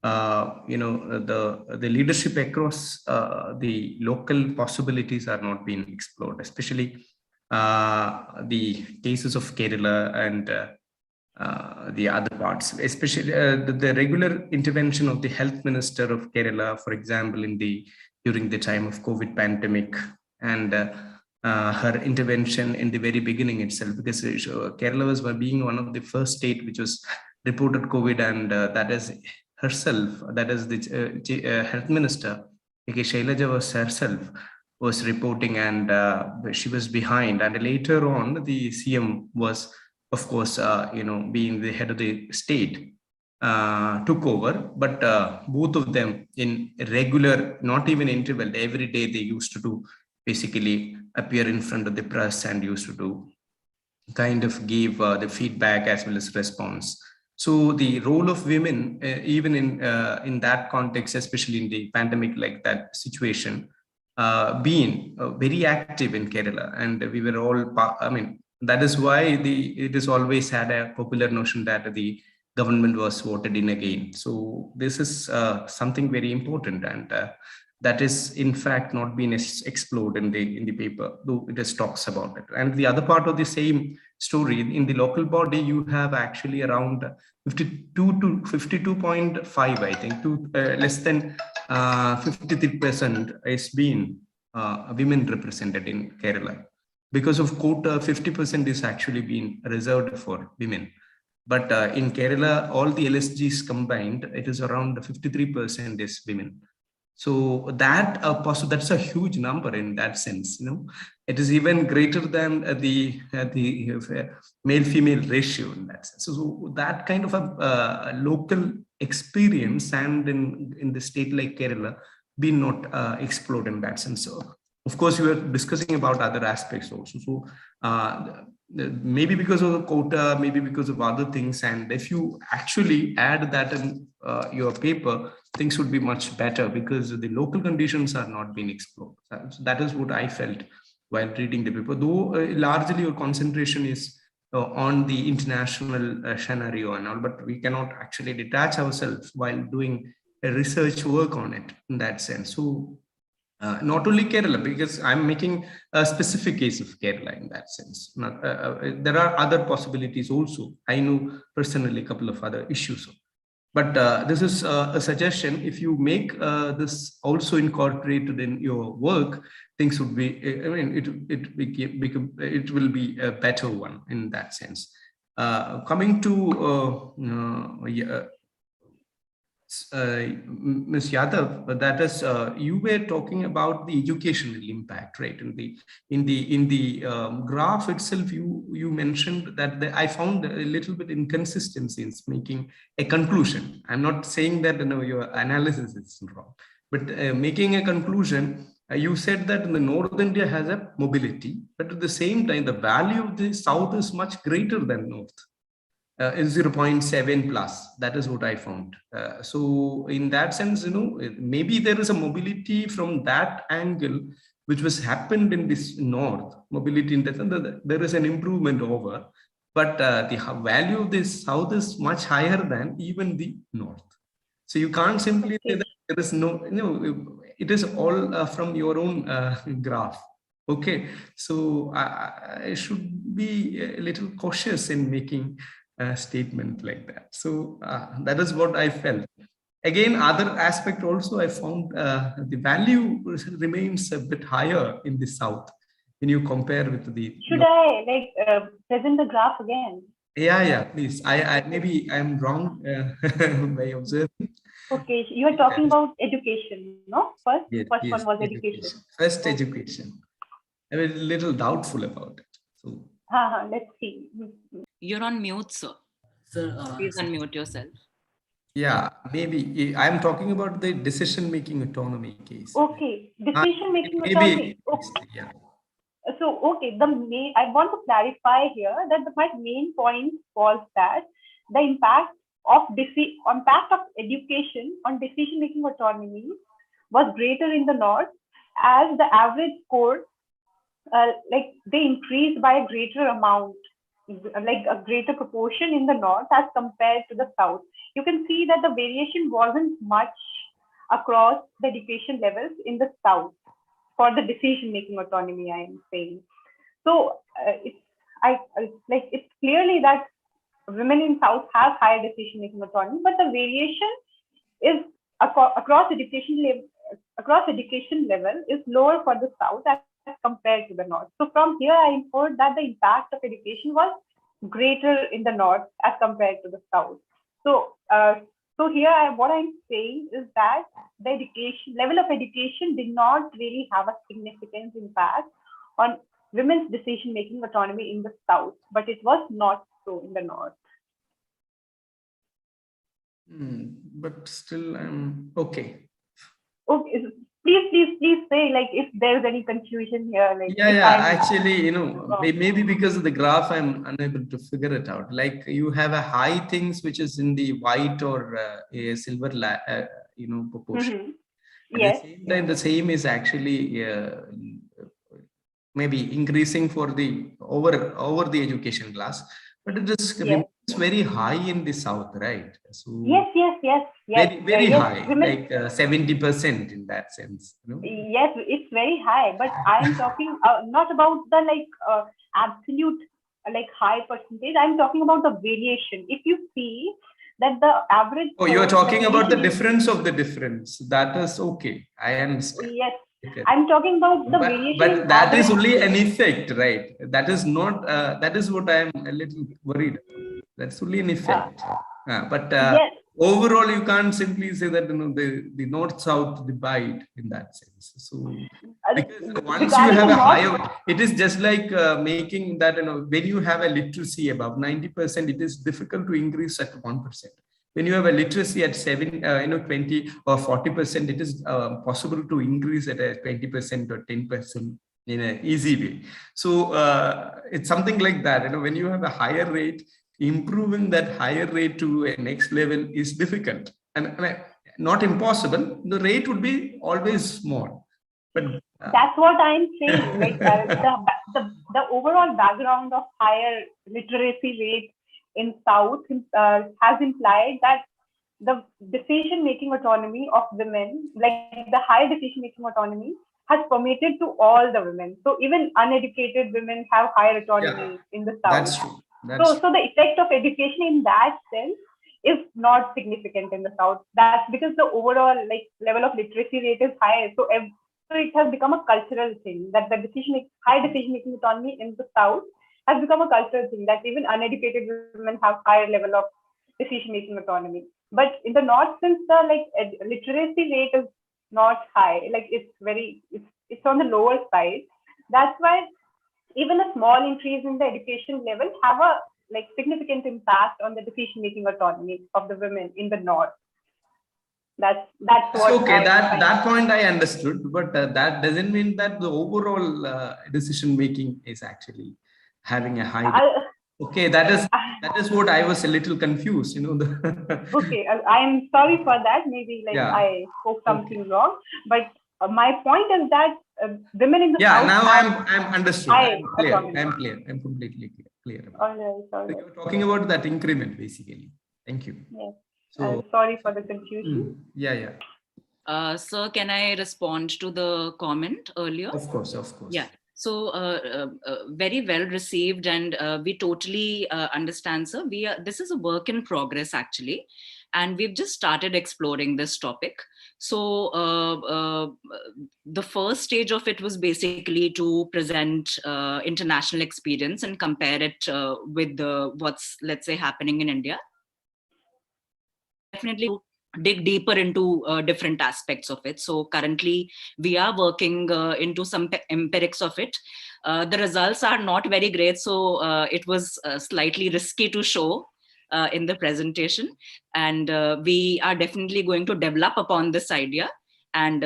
the leadership across the local possibilities are not being explored, especially the cases of Kerala and the other parts, especially the regular intervention of the health minister of Kerala, for example, during the time of COVID pandemic, and her intervention in the very beginning itself, because Kerala was being one of the first state which was reported COVID, and that is herself, that is the health minister, Shailaja was herself, was reporting, and she was behind. And later on, the CM was, of course, being the head of the state, took over. But both of them in regular, not even interval, every day they used to do basically appear in front of the press and used to do kind of give the feedback as well as response. So the role of women, even in that context, especially in the pandemic like that situation, being very active in Kerala, and we were all, that is why it is always had a popular notion that the government was voted in again. So this is something very important, and that is in fact not been explored in the paper, though it just talks about it. And the other part of the same story, in the local body, you have actually around 52 to 52.5, I think, to less than 53% is being women represented in Kerala. Because of quota, 50% is actually being reserved for women. But in Kerala, all the LSGs combined, it is around 53% is women. So that that's a huge number in that sense. It is even greater than the male-female ratio in that sense. So that kind of a local experience, and in the state like Kerala, been not explored in that sense. So of course, we were discussing about other aspects also. So maybe because of the quota, maybe because of other things, and if you actually add that in your paper, things would be much better, because the local conditions are not being explored. So that is what I felt while reading the paper, though largely your concentration is on the international scenario and all, but we cannot actually detach ourselves while doing a research work on it in that sense. So not only Kerala, because I'm making a specific case of Kerala in that sense. There are other possibilities also. I know personally a couple of other issues. But this is a suggestion. If you make this also incorporated in your work, things would be, I mean, it will be a better one in that sense. Coming to Ms. Yadav, that is, you were talking about the educational impact, right? In the graph itself, you mentioned that I found a little bit inconsistency in making a conclusion. I'm not saying that your analysis is wrong, but making a conclusion. You said that in the North India has a mobility, but at the same time, the value of the South is much greater than North. Is 0.7 plus. That is what I found. So in that sense, maybe there is a mobility from that angle, which was happened in this North mobility in the sense that there is an improvement over, but the value of this South is much higher than even the North. So you can't simply say that there is it is all from your own graph. Okay, so I should be a little cautious in making a statement like that. So that is what I felt. Again, other aspect also, I found the value remains a bit higher in the South when you compare with the. Should I present the graph again? Yeah, please. I maybe I'm wrong by observing. Okay, you are talking about education, no? First yes, one was education. First, education. I'm a little doubtful about it. So let's see. You're on mute, sir. Please unmute yourself. Yeah, maybe I'm talking about the decision-making autonomy case. Okay, decision-making autonomy. Okay. Yeah. So, okay, I want to clarify here that my main point was that the impact of education on decision-making autonomy was greater in the North, as the average score, they increased by a greater amount, like a greater proportion in the North as compared to the South. You can see that the variation wasn't much across the education levels in the South for the decision-making autonomy, I am saying. So it's clearly that women in South have higher decision-making autonomy, but the variation is across education level is lower for the South as compared to the North. So from here, I inferred that the impact of education was greater in the North as compared to the South. So here, what I'm saying is that the level of education did not really have a significant impact on women's decision-making autonomy in the South, but it was not so in the North. But still, I'm okay. Okay, please say if there's any confusion here. Actually, maybe because of the graph, I'm unable to figure it out. Like you have a high things which is in the white or a silver, proportion. Yes. At the same time, the same is actually maybe increasing for the over the education class, but it is very high in the South, right? So yes. Very high, like 70% in that sense. Yes, it's very high, but I'm talking not about the absolute high percentage. I'm talking about the variation. If you see that the average. Oh, you are talking about the difference of the difference. That is okay. I understand. Yes. I'm talking about the variation. But that is only an effect, right? That is not, that is what I'm a little worried about. That's only an effect. Overall, you can't simply say that the North-South divide in that sense. So because once you have a higher, it is just like making that, when you have a literacy above 90%, it is difficult to increase at 1%. When you have a literacy at 20 or 40%, it is possible to increase at a 20% or 10% in an easy way. So it's something like that. When you have a higher rate, improving that higher rate to a next level is difficult and not impossible. The rate would be always small. But that's what I'm saying. The overall background of higher literacy rate in South has implied that the decision-making autonomy of women, the high decision-making autonomy, has permeated to all the women. So even uneducated women have higher autonomy in the South. That's true. So the effect of education in that sense is not significant in the South. That's because the overall like level of literacy rate is high. So it has become a cultural thing that the high decision-making autonomy in the South has become a cultural thing, that even uneducated women have higher level of decision-making autonomy. But in the North, since the literacy rate is not high, like it's on the lower side. That's why even a small increase in the education level have a significant impact on the decision-making autonomy of the women in the North. That's what. Okay, that point I understood, but that doesn't mean that the overall decision-making is actually having a high. Okay, that is what I was a little confused, Okay, I'm sorry for that. Maybe I spoke something wrong, but my point is that women in the South. Now I'm understood. I'm clear. I'm completely clear. All right. So you're talking about that increment, basically. Thank you. Yes. So sorry for the confusion. Sir, can I respond to the comment earlier? Of course. Yeah. So very well received, and we totally understand, sir. This is a work in progress, actually, and we've just started exploring this topic. So the first stage of it was basically to present international experience and compare it with what's, let's say, happening in India. Definitely dig deeper into different aspects of it. So currently we are working into some empirics of it. The results are not very great, so it was slightly risky to show in the presentation, and we are definitely going to develop upon this idea and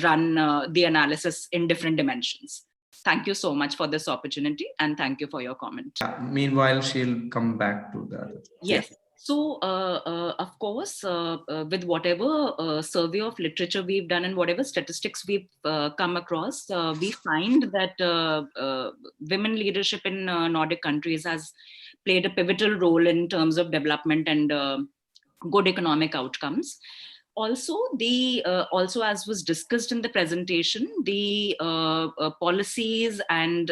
run the analysis in different dimensions. Thank you so much for this opportunity, and thank you for your comment. Meanwhile, she'll come back to that. Yes. So, of course, with whatever survey of literature we've done and whatever statistics we've come across, we find that women leadership in Nordic countries has played a pivotal role in terms of development and good economic outcomes. Also, also as was discussed in the presentation, the policies and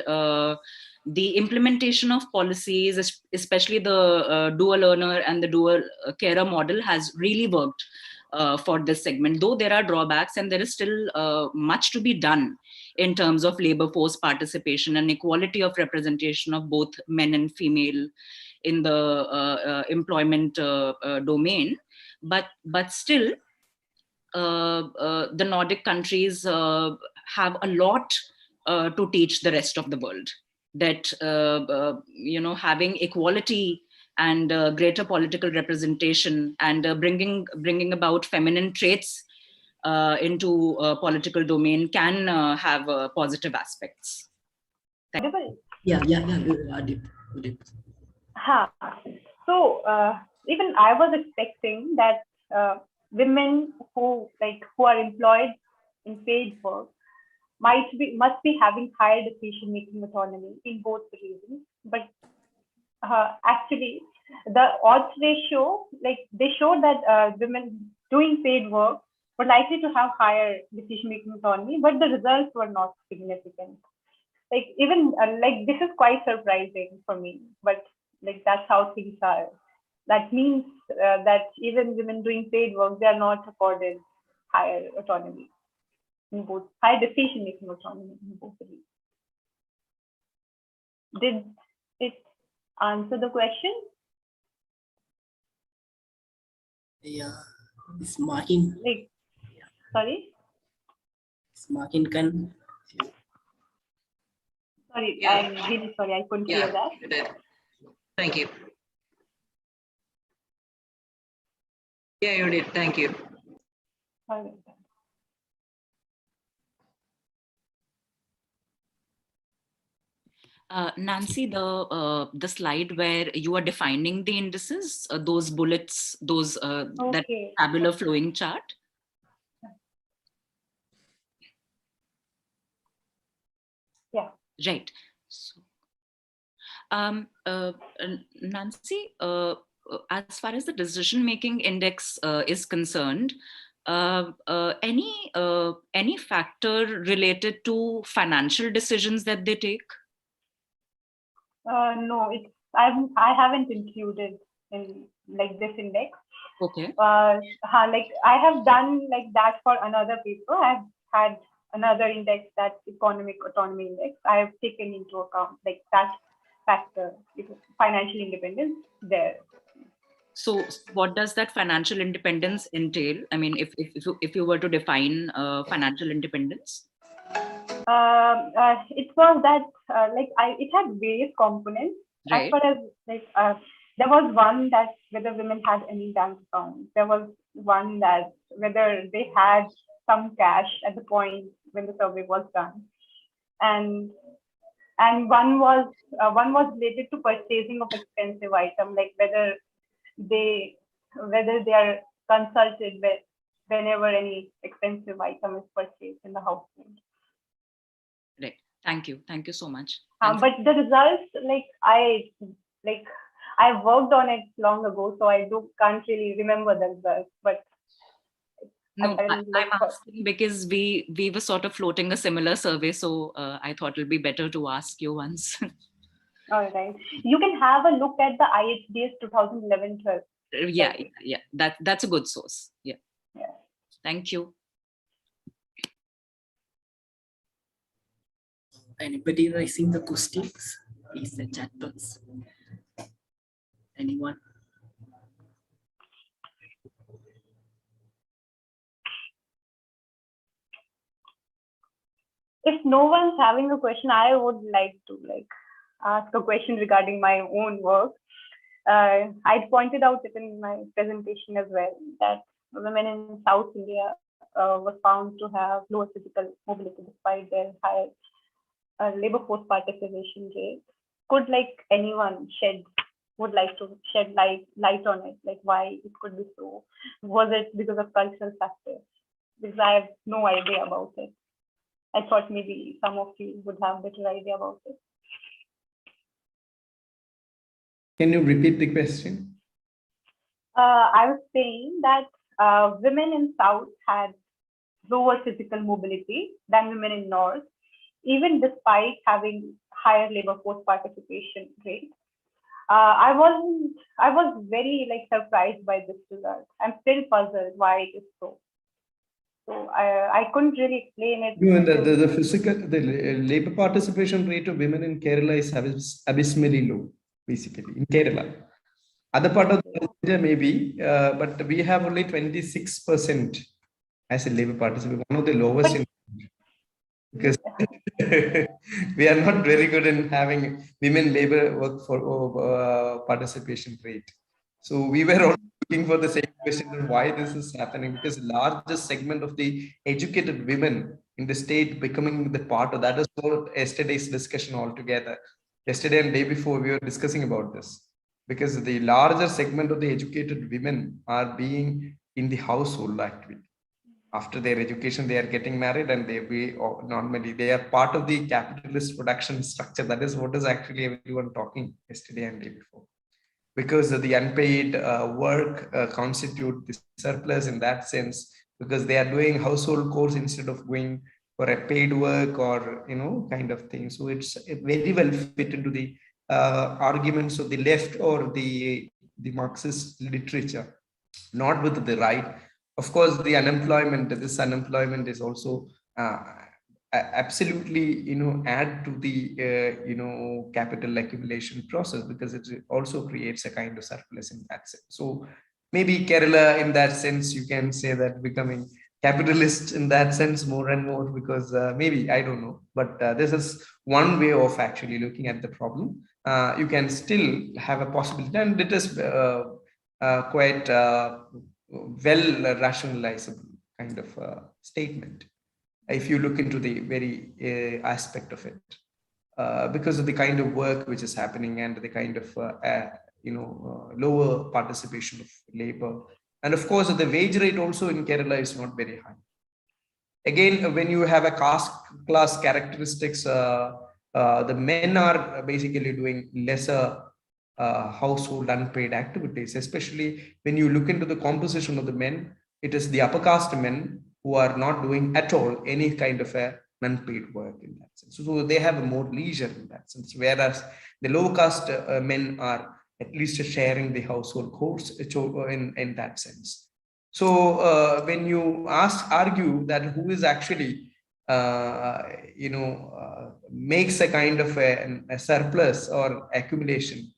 the implementation of policies, especially the dual learner and the dual carer model, has really worked for this segment, though there are drawbacks and there is still much to be done in terms of labor force participation and equality of representation of both men and female in the employment domain. But still, the Nordic countries have a lot to teach the rest of the world. That having equality and greater political representation and bringing about feminine traits into political domain can have positive aspects. Yeah. So even I was expecting that women who are employed in paid work must be having higher decision-making autonomy in both regions, but actually the odds ratio, they showed that women doing paid work were likely to have higher decision-making autonomy, but the results were not significant. Even this is quite surprising for me, but that's how things are. That means that even women doing paid work, they are not accorded higher autonomy. In both, high decision-making autonomy in both of these. Did it answer the question? Yeah, this marking. Sorry? This marking can. Sorry, I'm really sorry, I couldn't hear that. You did. Thank you. Yeah, you did. Thank you. All right. Nancy, the slide where you are defining the indices, those bullets, that tabular flowing chart. Yeah. Right. So, Nancy, as far as the decision-making index is concerned, any factor related to financial decisions that they take? No, I haven't included in this index. Okay. Like I have done like that for another paper. I've had another index, that economic autonomy index. I have taken into account like that factor, financial independence there. So what does that financial independence entail? I mean, if you were to define financial independence? It was that it had various components. Right. As far as there was one that whether women had any bank account. There was one that whether they had some cash at the point when the survey was done, and one was related to purchasing of expensive item, like whether they are consulted whenever any expensive item is purchased in the household. Right. Thank you so much. But the results, I worked on it long ago, so I can't really remember the results. But no, I'm asking because we were sort of floating a similar survey, so I thought it'll be better to ask you once. All right, you can have a look at the IHDS 2011-12. Yeah. That's a good source. Yeah. Thank you. Anybody raising the questions? Please the chat box. Anyone? If no one's having a question, I would like to ask a question regarding my own work. I pointed out it in my presentation as well, that women in South India were found to have lower physical mobility despite their high labor force participation rate. Could anyone would like to shed light on it, like why it could be so? Was it because of cultural factors? Because I have no idea about it. I thought maybe some of you would have a better idea about it. Can you repeat the question? I was saying that women in South had lower physical mobility than women in North, even despite having higher labor force participation rate. I was very surprised by this result. I'm still puzzled why it is so. So I couldn't really explain it. The labor participation rate of women in Kerala is abysmally low, basically, in Kerala. Other part of India maybe, but we have only 26% as a labor participation, one of the lowest in because we are not very good in having women labor work for participation rate. So we were also looking for the same question on why this is happening, because the largest segment of the educated women in the state becoming the part of that is what yesterday's discussion altogether. Yesterday and day before we were discussing about this, because the larger segment of the educated women are being in the household activity. After their education, they are getting married and normally they are part of the capitalist production structure. That is what is actually everyone talking yesterday and day before. Because of the unpaid work constitute the surplus in that sense, because they are doing household chores instead of going for a paid work or, kind of thing. So it's very well fit into the arguments of the left or the Marxist literature, not with the right. Of course, this unemployment is also absolutely, add to the, capital accumulation process, because it also creates a kind of surplus in that sense. So maybe Kerala, in that sense, you can say that becoming capitalist in that sense more and more, because maybe, I don't know, but this is one way of actually looking at the problem. You can still have a possibility, and it is quite well rationalizable kind of statement if you look into the very aspect of it, because of the kind of work which is happening and the kind of lower participation of labor, and of course the wage rate also in Kerala is not very high. Again, when you have a caste class characteristics, the men are basically doing lesser household unpaid activities, especially when you look into the composition of the men. It is the upper caste men who are not doing at all any kind of a unpaid work in that sense. So they have more leisure in that sense, whereas the low caste men are at least sharing the household chores in that sense. So when you argue that who is actually, makes a kind of a surplus or accumulation,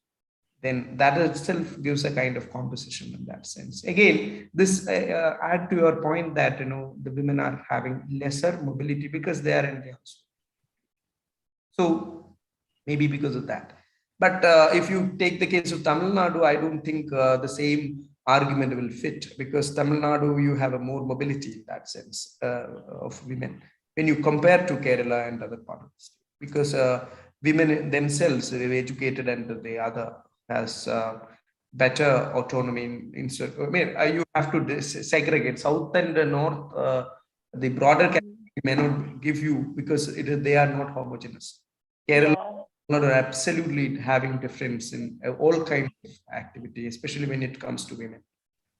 then that itself gives a kind of composition in that sense. Again, this add to your point that the women are having lesser mobility because they are in the house. So maybe because of that. But if you take the case of Tamil Nadu, I don't think the same argument will fit, because Tamil Nadu, you have a more mobility in that sense of women when you compare to Kerala and other parts of the state, because women themselves are educated and the other has better autonomy. You have to segregate South and North. The broader category may not give you, because they are not homogeneous. Kerala are absolutely having difference in all kinds of activity, especially when it comes to women.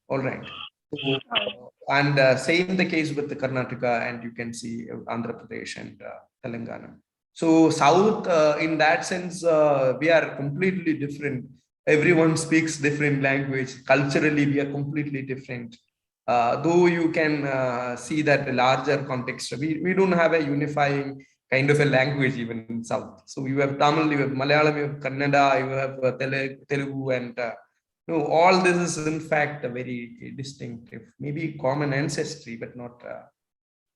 All right. So, and same the case with the Karnataka, and you can see Andhra Pradesh and Telangana. So South, in that sense, we are completely different. Everyone speaks different language. Culturally, we are completely different. Though you can see that the larger context, we don't have a unifying kind of a language even in South. So you have Tamil, you have Malayalam, you have Kannada, you have Telugu, and all this is in fact a very distinctive, maybe common ancestry, but not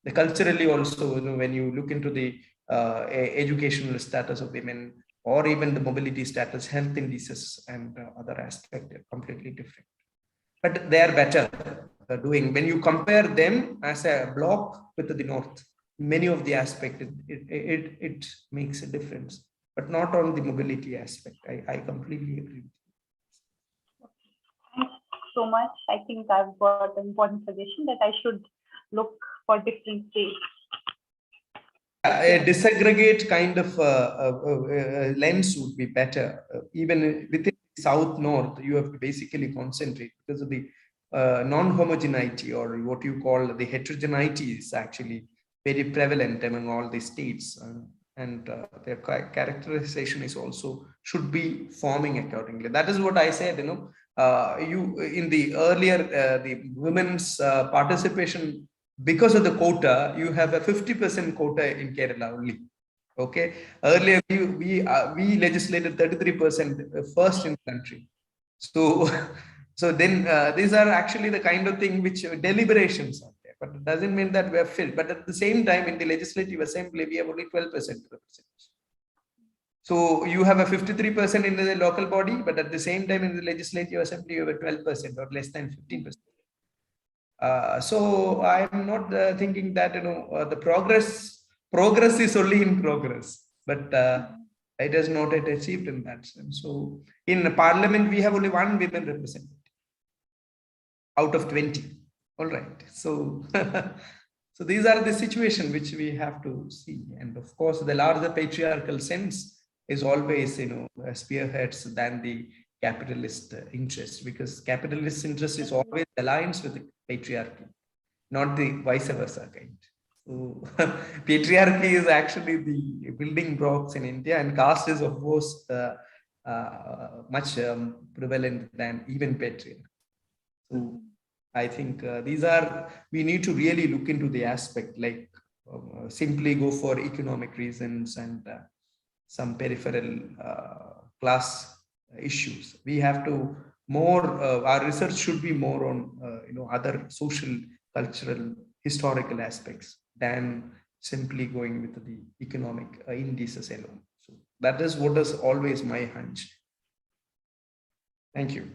the culturally also. When you look into the educational status of women, or even the mobility status, health indices, and other aspects are completely different. But they are better doing. When you compare them as a block with the North, many of the aspects, it makes a difference, but not on the mobility aspect. I completely agree. Thanks so much. I think I've got an important suggestion that I should look for different states. A disaggregate kind of lens would be better. Even within South North, you have to basically concentrate, because of the non-homogeneity, or what you call the heterogeneity, is actually very prevalent among all the states, and their characterization is also should be forming accordingly. That is what I said. You in the earlier the women's participation, because of the quota, you have a 50% quota in Kerala only. Okay, earlier we legislated 33% first in the country. So so then these are actually the kind of thing which deliberations are there, but it doesn't mean that we are filled. But at the same time, in the legislative assembly, we have only 12% representation. So you have a 53% in the local body, but at the same time in the legislative assembly, you have a 12% or less than 15%. So I'm not thinking that the progress is only in progress, but it is not yet achieved in that sense. So in the parliament, we have only one women representative out of 20. All right. So so these are the situation which we have to see, and of course the larger patriarchal sense is always spearheads than the capitalist interest, because capitalist interest is always alliance with the patriarchy, not the vice versa kind. So patriarchy is actually the building blocks in India, and caste is of course much prevalent than even patriarchy. So I think we need to really look into the aspect, like simply go for economic reasons and some peripheral class issues. We have to our research should be more on other social, cultural, historical aspects than simply going with the economic indices alone. So that is what is always my hunch. Thank you.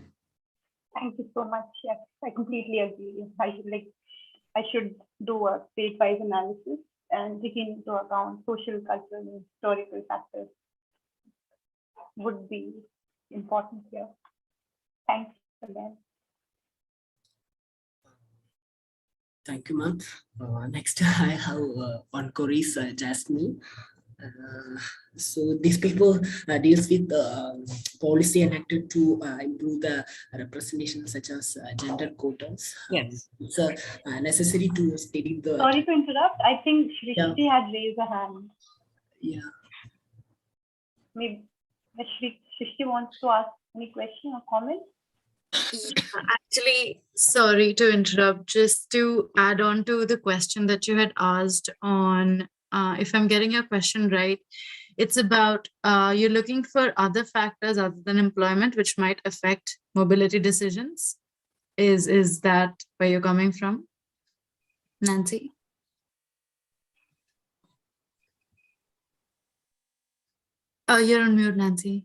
Thank you so much. Yes, I completely agree. I should do a state-wise analysis and taking into account social, cultural, and historical factors would be important here. Thanks again. Thank you, ma'am. Next, I have one query, Jasmin. So these people deals with policy enacted to improve the representation, such as gender quotas. Yes. It's necessary to study the. Sorry to interrupt. I think Srishti had raised a hand. Yeah. Maybe. Srishti wants to ask any question or comment? Actually, sorry to interrupt, just to add on to the question that you had asked on, if I'm getting your question right, it's about you're looking for other factors other than employment which might affect mobility decisions. Is that where you're coming from, Nancy? You're on mute, Nancy.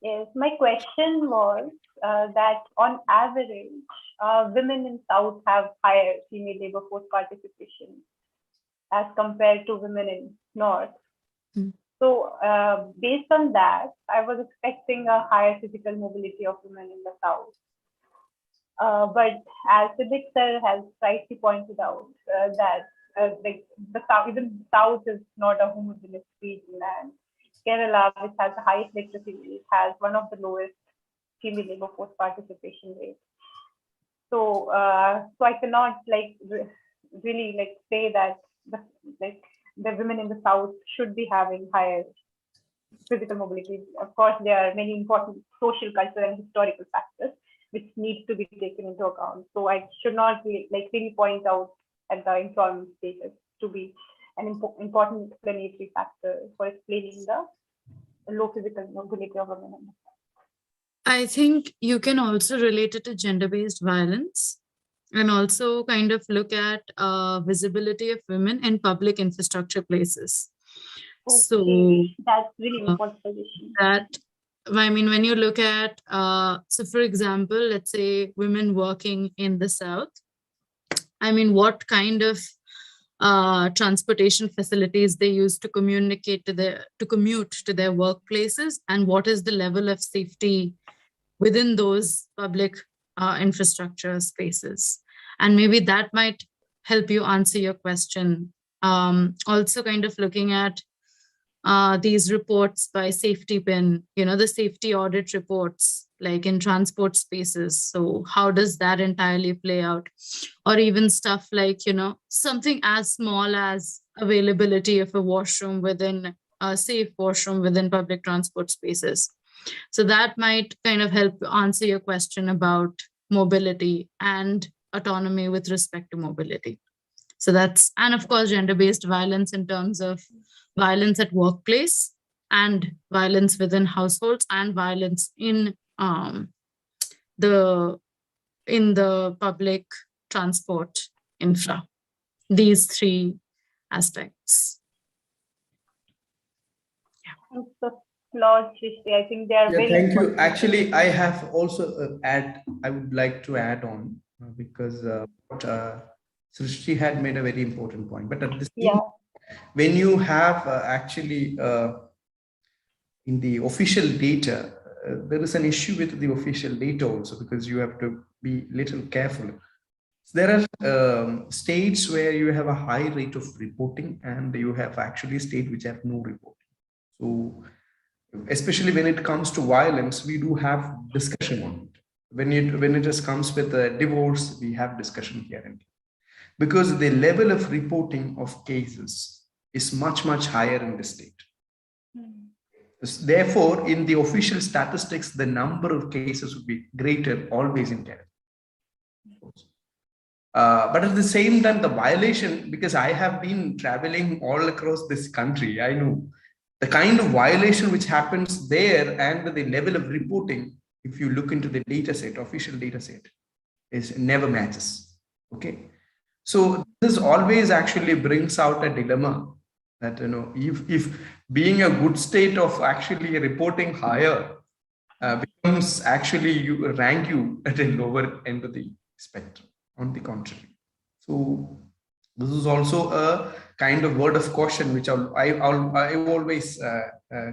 Yes, my question was that on average, women in South have higher female labor force participation as compared to women in North. So based on that, I was expecting a higher physical mobility of women in the South. But as Siddik sir has rightly pointed out, that like the South, even South is not a homogeneous region, and Kerala, which has the highest literacy rate, has one of the lowest female labor force participation rates. So, so I cannot really say that the women in the South should be having higher physical mobility. Of course, there are many important social, cultural, and historical factors which need to be taken into account. So I should not really point out at the employment status to be an important explanatory factor for explaining the low physical mobility of women. I think you can also relate it to gender-based violence and also kind of look at visibility of women in public infrastructure places. Okay. So that's really important position. I mean, when you look at, so for example, let's say women working in the South, I mean, what kind of transportation facilities they use to commute to their workplaces, and what is the level of safety within those public infrastructure spaces. And maybe that might help you answer your question. Also kind of looking at these reports by Safety Pin, the safety audit reports, like in transport spaces. So how does that entirely play out? Or even stuff like, something as small as availability of a washroom within a safe washroom within public transport spaces. So that might kind of help answer your question about mobility and autonomy with respect to mobility. So that's, and of course, gender-based violence in terms of violence at workplace and violence within households and violence in the public transport infra. These three aspects. Yeah. Lord Srishti, I think they are very thank important. you. Actually, I have also I would like to add on because Srishti had made a very important point. But at the same time, when you have actually in the official data, there is an issue with the official data also, because you have to be little careful. There are states where you have a high rate of reporting, and you have actually states which have no reporting. So especially when it comes to violence, we do have discussion on it. When it just comes with a divorce, we have discussion here and there. Because the level of reporting of cases is much, much higher in the state. Therefore, in the official statistics, the number of cases would be greater always in Kerala. But at the same time, the violation, because I have been traveling all across this country, I know the kind of violation which happens there and the level of reporting, if you look into the data set, official data set, is never matches. Okay. So this always actually brings out a dilemma that, if being a good state of actually reporting higher becomes actually rank you at a lower end of the spectrum, on the contrary. So this is also a kind of word of caution, which I always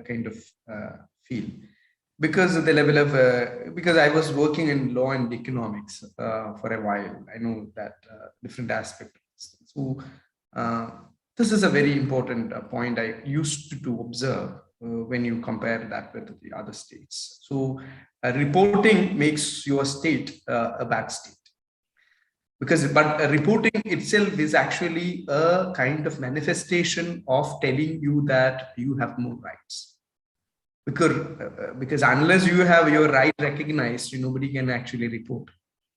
kind of feel, because of the level of, because I was working in law and economics for a while. I know that different aspect. So this is a very important point I used to observe when you compare that with the other states. So reporting makes your state a bad state. But reporting itself is actually a kind of manifestation of telling you that you have more rights. because unless you have your right recognized, nobody can actually report.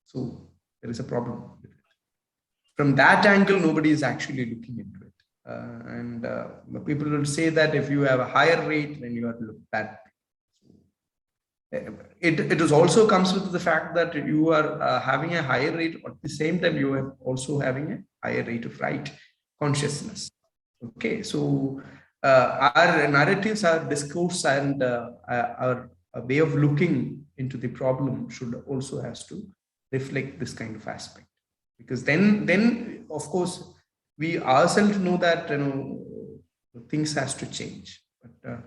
So there is a problem with it. From that angle, nobody is actually looking into it. And people will say that if you have a higher rate, then you are looked at. It is also comes with the fact that you are having a higher rate, at the same time you are also having a higher rate of right consciousness. Okay, so our narratives, our discourse, and our way of looking into the problem should also has to reflect this kind of aspect, because then of course we ourselves know that things has to change, but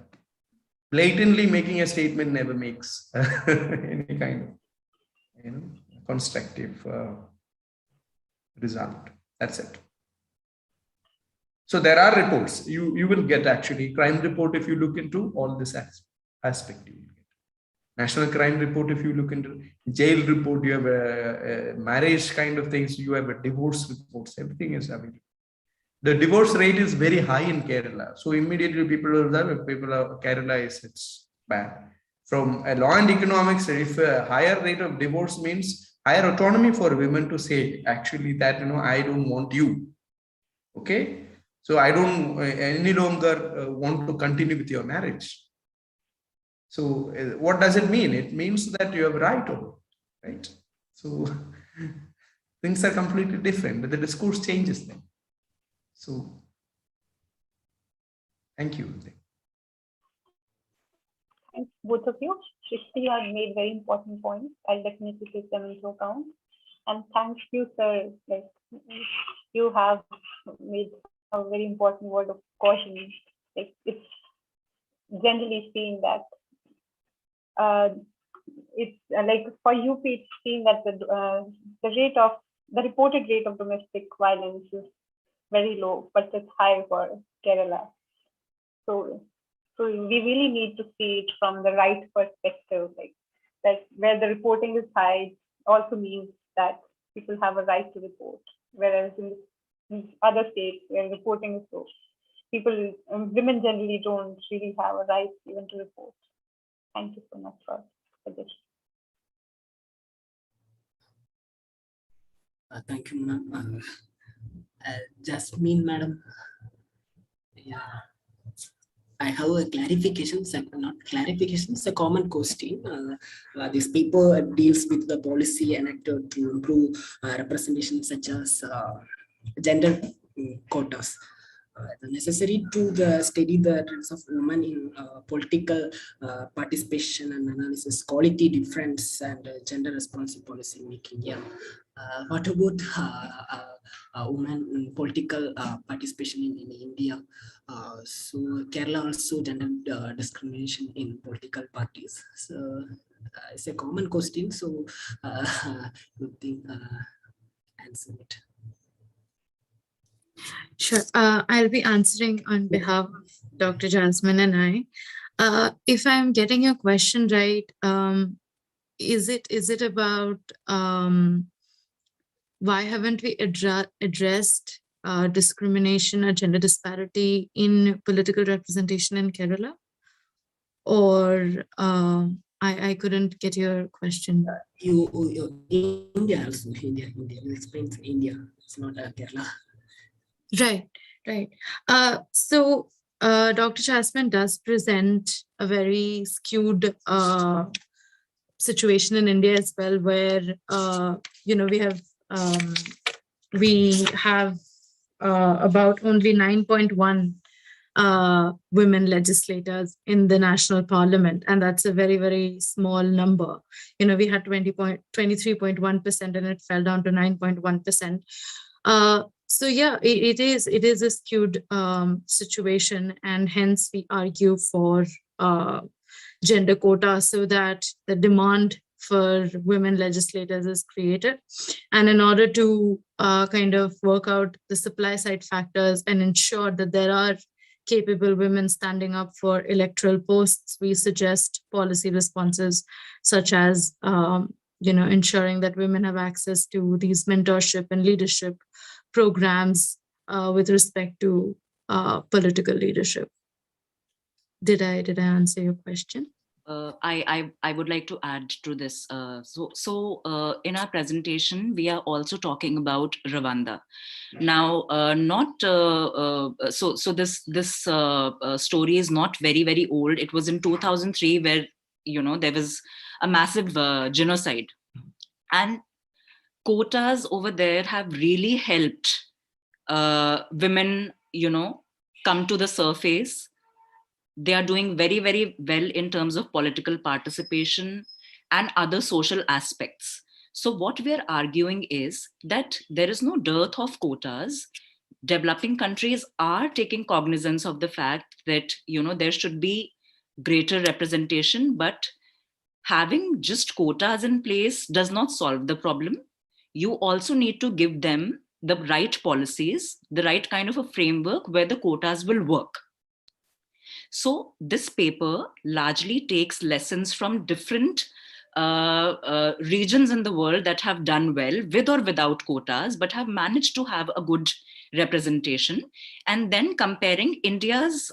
blatantly making a statement never makes any kind of constructive result. That's it. So there are reports. You will get actually crime report if you look into all this aspect. You will get national crime report if you look into jail report. You have a marriage kind of things. You have a divorce reports. Everything is having. The divorce rate is very high in Kerala. So immediately people are Kerala is it's bad. From a law and economics, if a higher rate of divorce means higher autonomy for women to say actually that I don't want you. Okay, so I don't any longer want to continue with your marriage. So what does it mean? It means that you have right over it, right? So things are completely different, but the discourse changes then. So, thank you. Thanks, both of you. Srishti had made very important points. I'll definitely take them into account. And thanks you, sir. Like, you have made a very important word of caution. Like, it's generally seen that it's like for UP, it's seen that the reported rate of domestic violence is very low, but it's high for Kerala. So we really need to see it from the right perspective, like that where the reporting is high also means that people have a right to report, whereas in other states where reporting is low, women generally don't really have a right even to report. Thank you so much for this. Thank you, ma'am. Jasmin, madam. Yeah, I have a clarification, not clarification, it's a common question. This paper deals with the policy enacted to improve representation such as gender quotas. Necessary to study the trends of women in political participation and analysis, quality difference, and gender responsive policy making. Yeah. What about women in political participation in India? So Kerala also gender discrimination in political parties. So it's a common question. So you think answer it. Sure. I'll be answering on behalf of Dr. Jasmin and I. If I'm getting your question right, is it about why haven't we addressed discrimination or gender disparity in political representation in Kerala? Or I couldn't get your question. India also, India. You explained India. It's not Kerala. Right. So Dr. Jasmin does present a very skewed situation in India as well, where we have about only 9.1 women legislators in the national parliament, and that's a very, very small number. We had 23.1% and it fell down to 9.1%. So yeah, it is a skewed situation, and hence we argue for gender quota so that the demand for women legislators is created. And in order to kind of work out the supply side factors and ensure that there are capable women standing up for electoral posts, we suggest policy responses such as ensuring that women have access to these mentorship and leadership programs with respect to political leadership. Did I answer your question? I would like to add to this. In our presentation, we are also talking about Rwanda. Now, this story is not very old. It was in 2003 where there was a massive genocide, and quotas over there have really helped women, come to the surface. They are doing very well in terms of political participation and other social aspects. So what we are arguing is that there is no dearth of quotas. Developing countries are taking cognizance of the fact that there should be greater representation, but having just quotas in place does not solve the problem. You also need to give them the right policies, the right kind of a framework where the quotas will work. So this paper largely takes lessons from different regions in the world that have done well with or without quotas, but have managed to have a good representation, and then comparing India's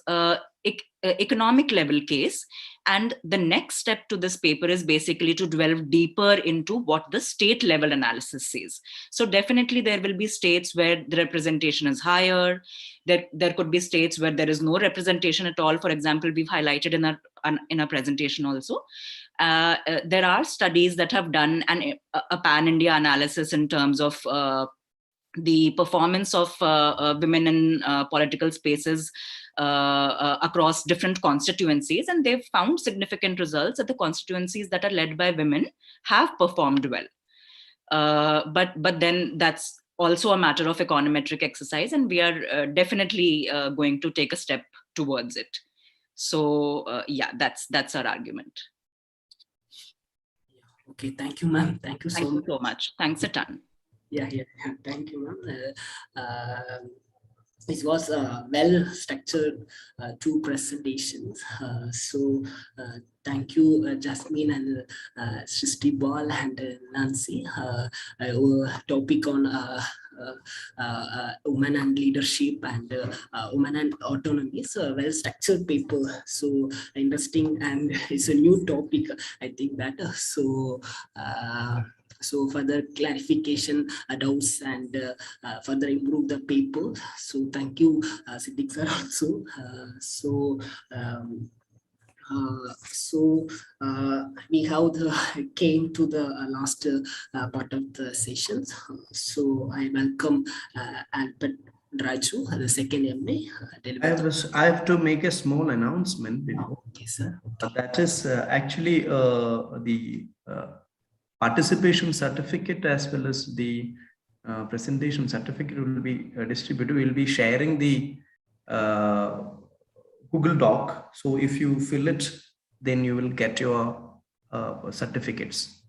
economic level case. And the next step to this paper is basically to delve deeper into what the state level analysis says. So definitely there will be states where the representation is higher. There could be states where there is no representation at all. For example, we've highlighted in our presentation also. There are studies that have done a pan-India analysis in terms of the performance of women in political spaces across different constituencies, and they've found significant results that the constituencies that are led by women have performed well. But then that's also a matter of econometric exercise, and we are definitely going to take a step towards it. So yeah, that's our argument. Okay, thank you, ma'am. Thank you so much. Thanks a ton. Yeah. Thank you, ma'am. This was well-structured two presentations. Thank you, Jasmin and Srishti and Nancy. Our topic on women and leadership and women and autonomy. It's a well-structured paper. So interesting, and it's a new topic, I think that. So further clarification, doubts, and further improve the paper. So thank you, Siddik sir also. We have came to the last part of the sessions. So I welcome Albert Raju, the second MA. I have to make a small announcement before. Okay, sir. That is actually the participation certificate as well as the presentation certificate will be distributed. We'll be sharing the Google Doc. So if you fill it, then you will get your certificates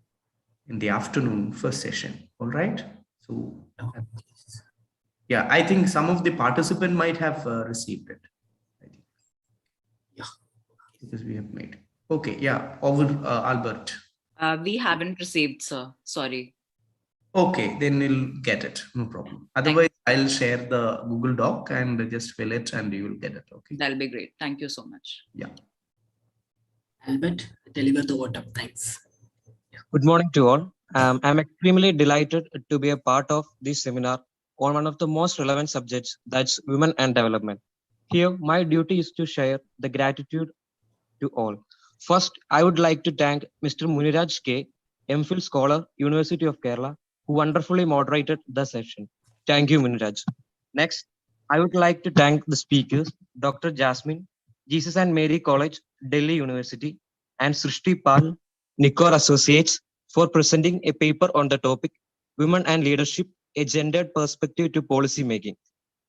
in the afternoon first session. All right. So yeah, I think some of the participants might have received it. I think. Yeah, because we have made. Okay. Yeah. Over Albert. We haven't received, sir. Sorry. Okay, then we'll get it. No problem. Otherwise, I'll share the Google Doc and just fill it and you will get it. Okay. That'll be great. Thank you so much. Yeah. Albert, deliver the vote of thanks. Good morning to all. I'm extremely delighted to be a part of this seminar on one of the most relevant subjects, that's women and development. Here, my duty is to share the gratitude to all. First, I would like to thank Mr. Muniaraj K, MPhil Scholar, University of Kerala, who wonderfully moderated the session. Thank you, Muniaraj. Next, I would like to thank the speakers, Dr. Jasmin, Jesus and Mary College, Delhi University, and Srishti Pal, Nikor Associates, for presenting a paper on the topic, Women and Leadership, a Gendered Perspective to Policy Making.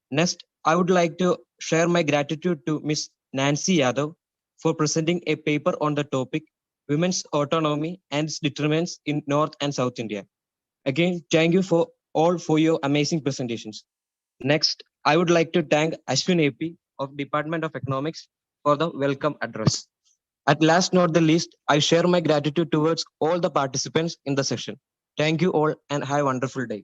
Next, I would like to share my gratitude to Ms. Nancy Yadav, for presenting a paper on the topic, Women's Autonomy and its Determinants in North and South India. Again, thank you for all for your amazing presentations. Next, I would like to thank Aswin AP of Department of Economics for the welcome address. At last, not the least, I share my gratitude towards all the participants in the session. Thank you all and have a wonderful day.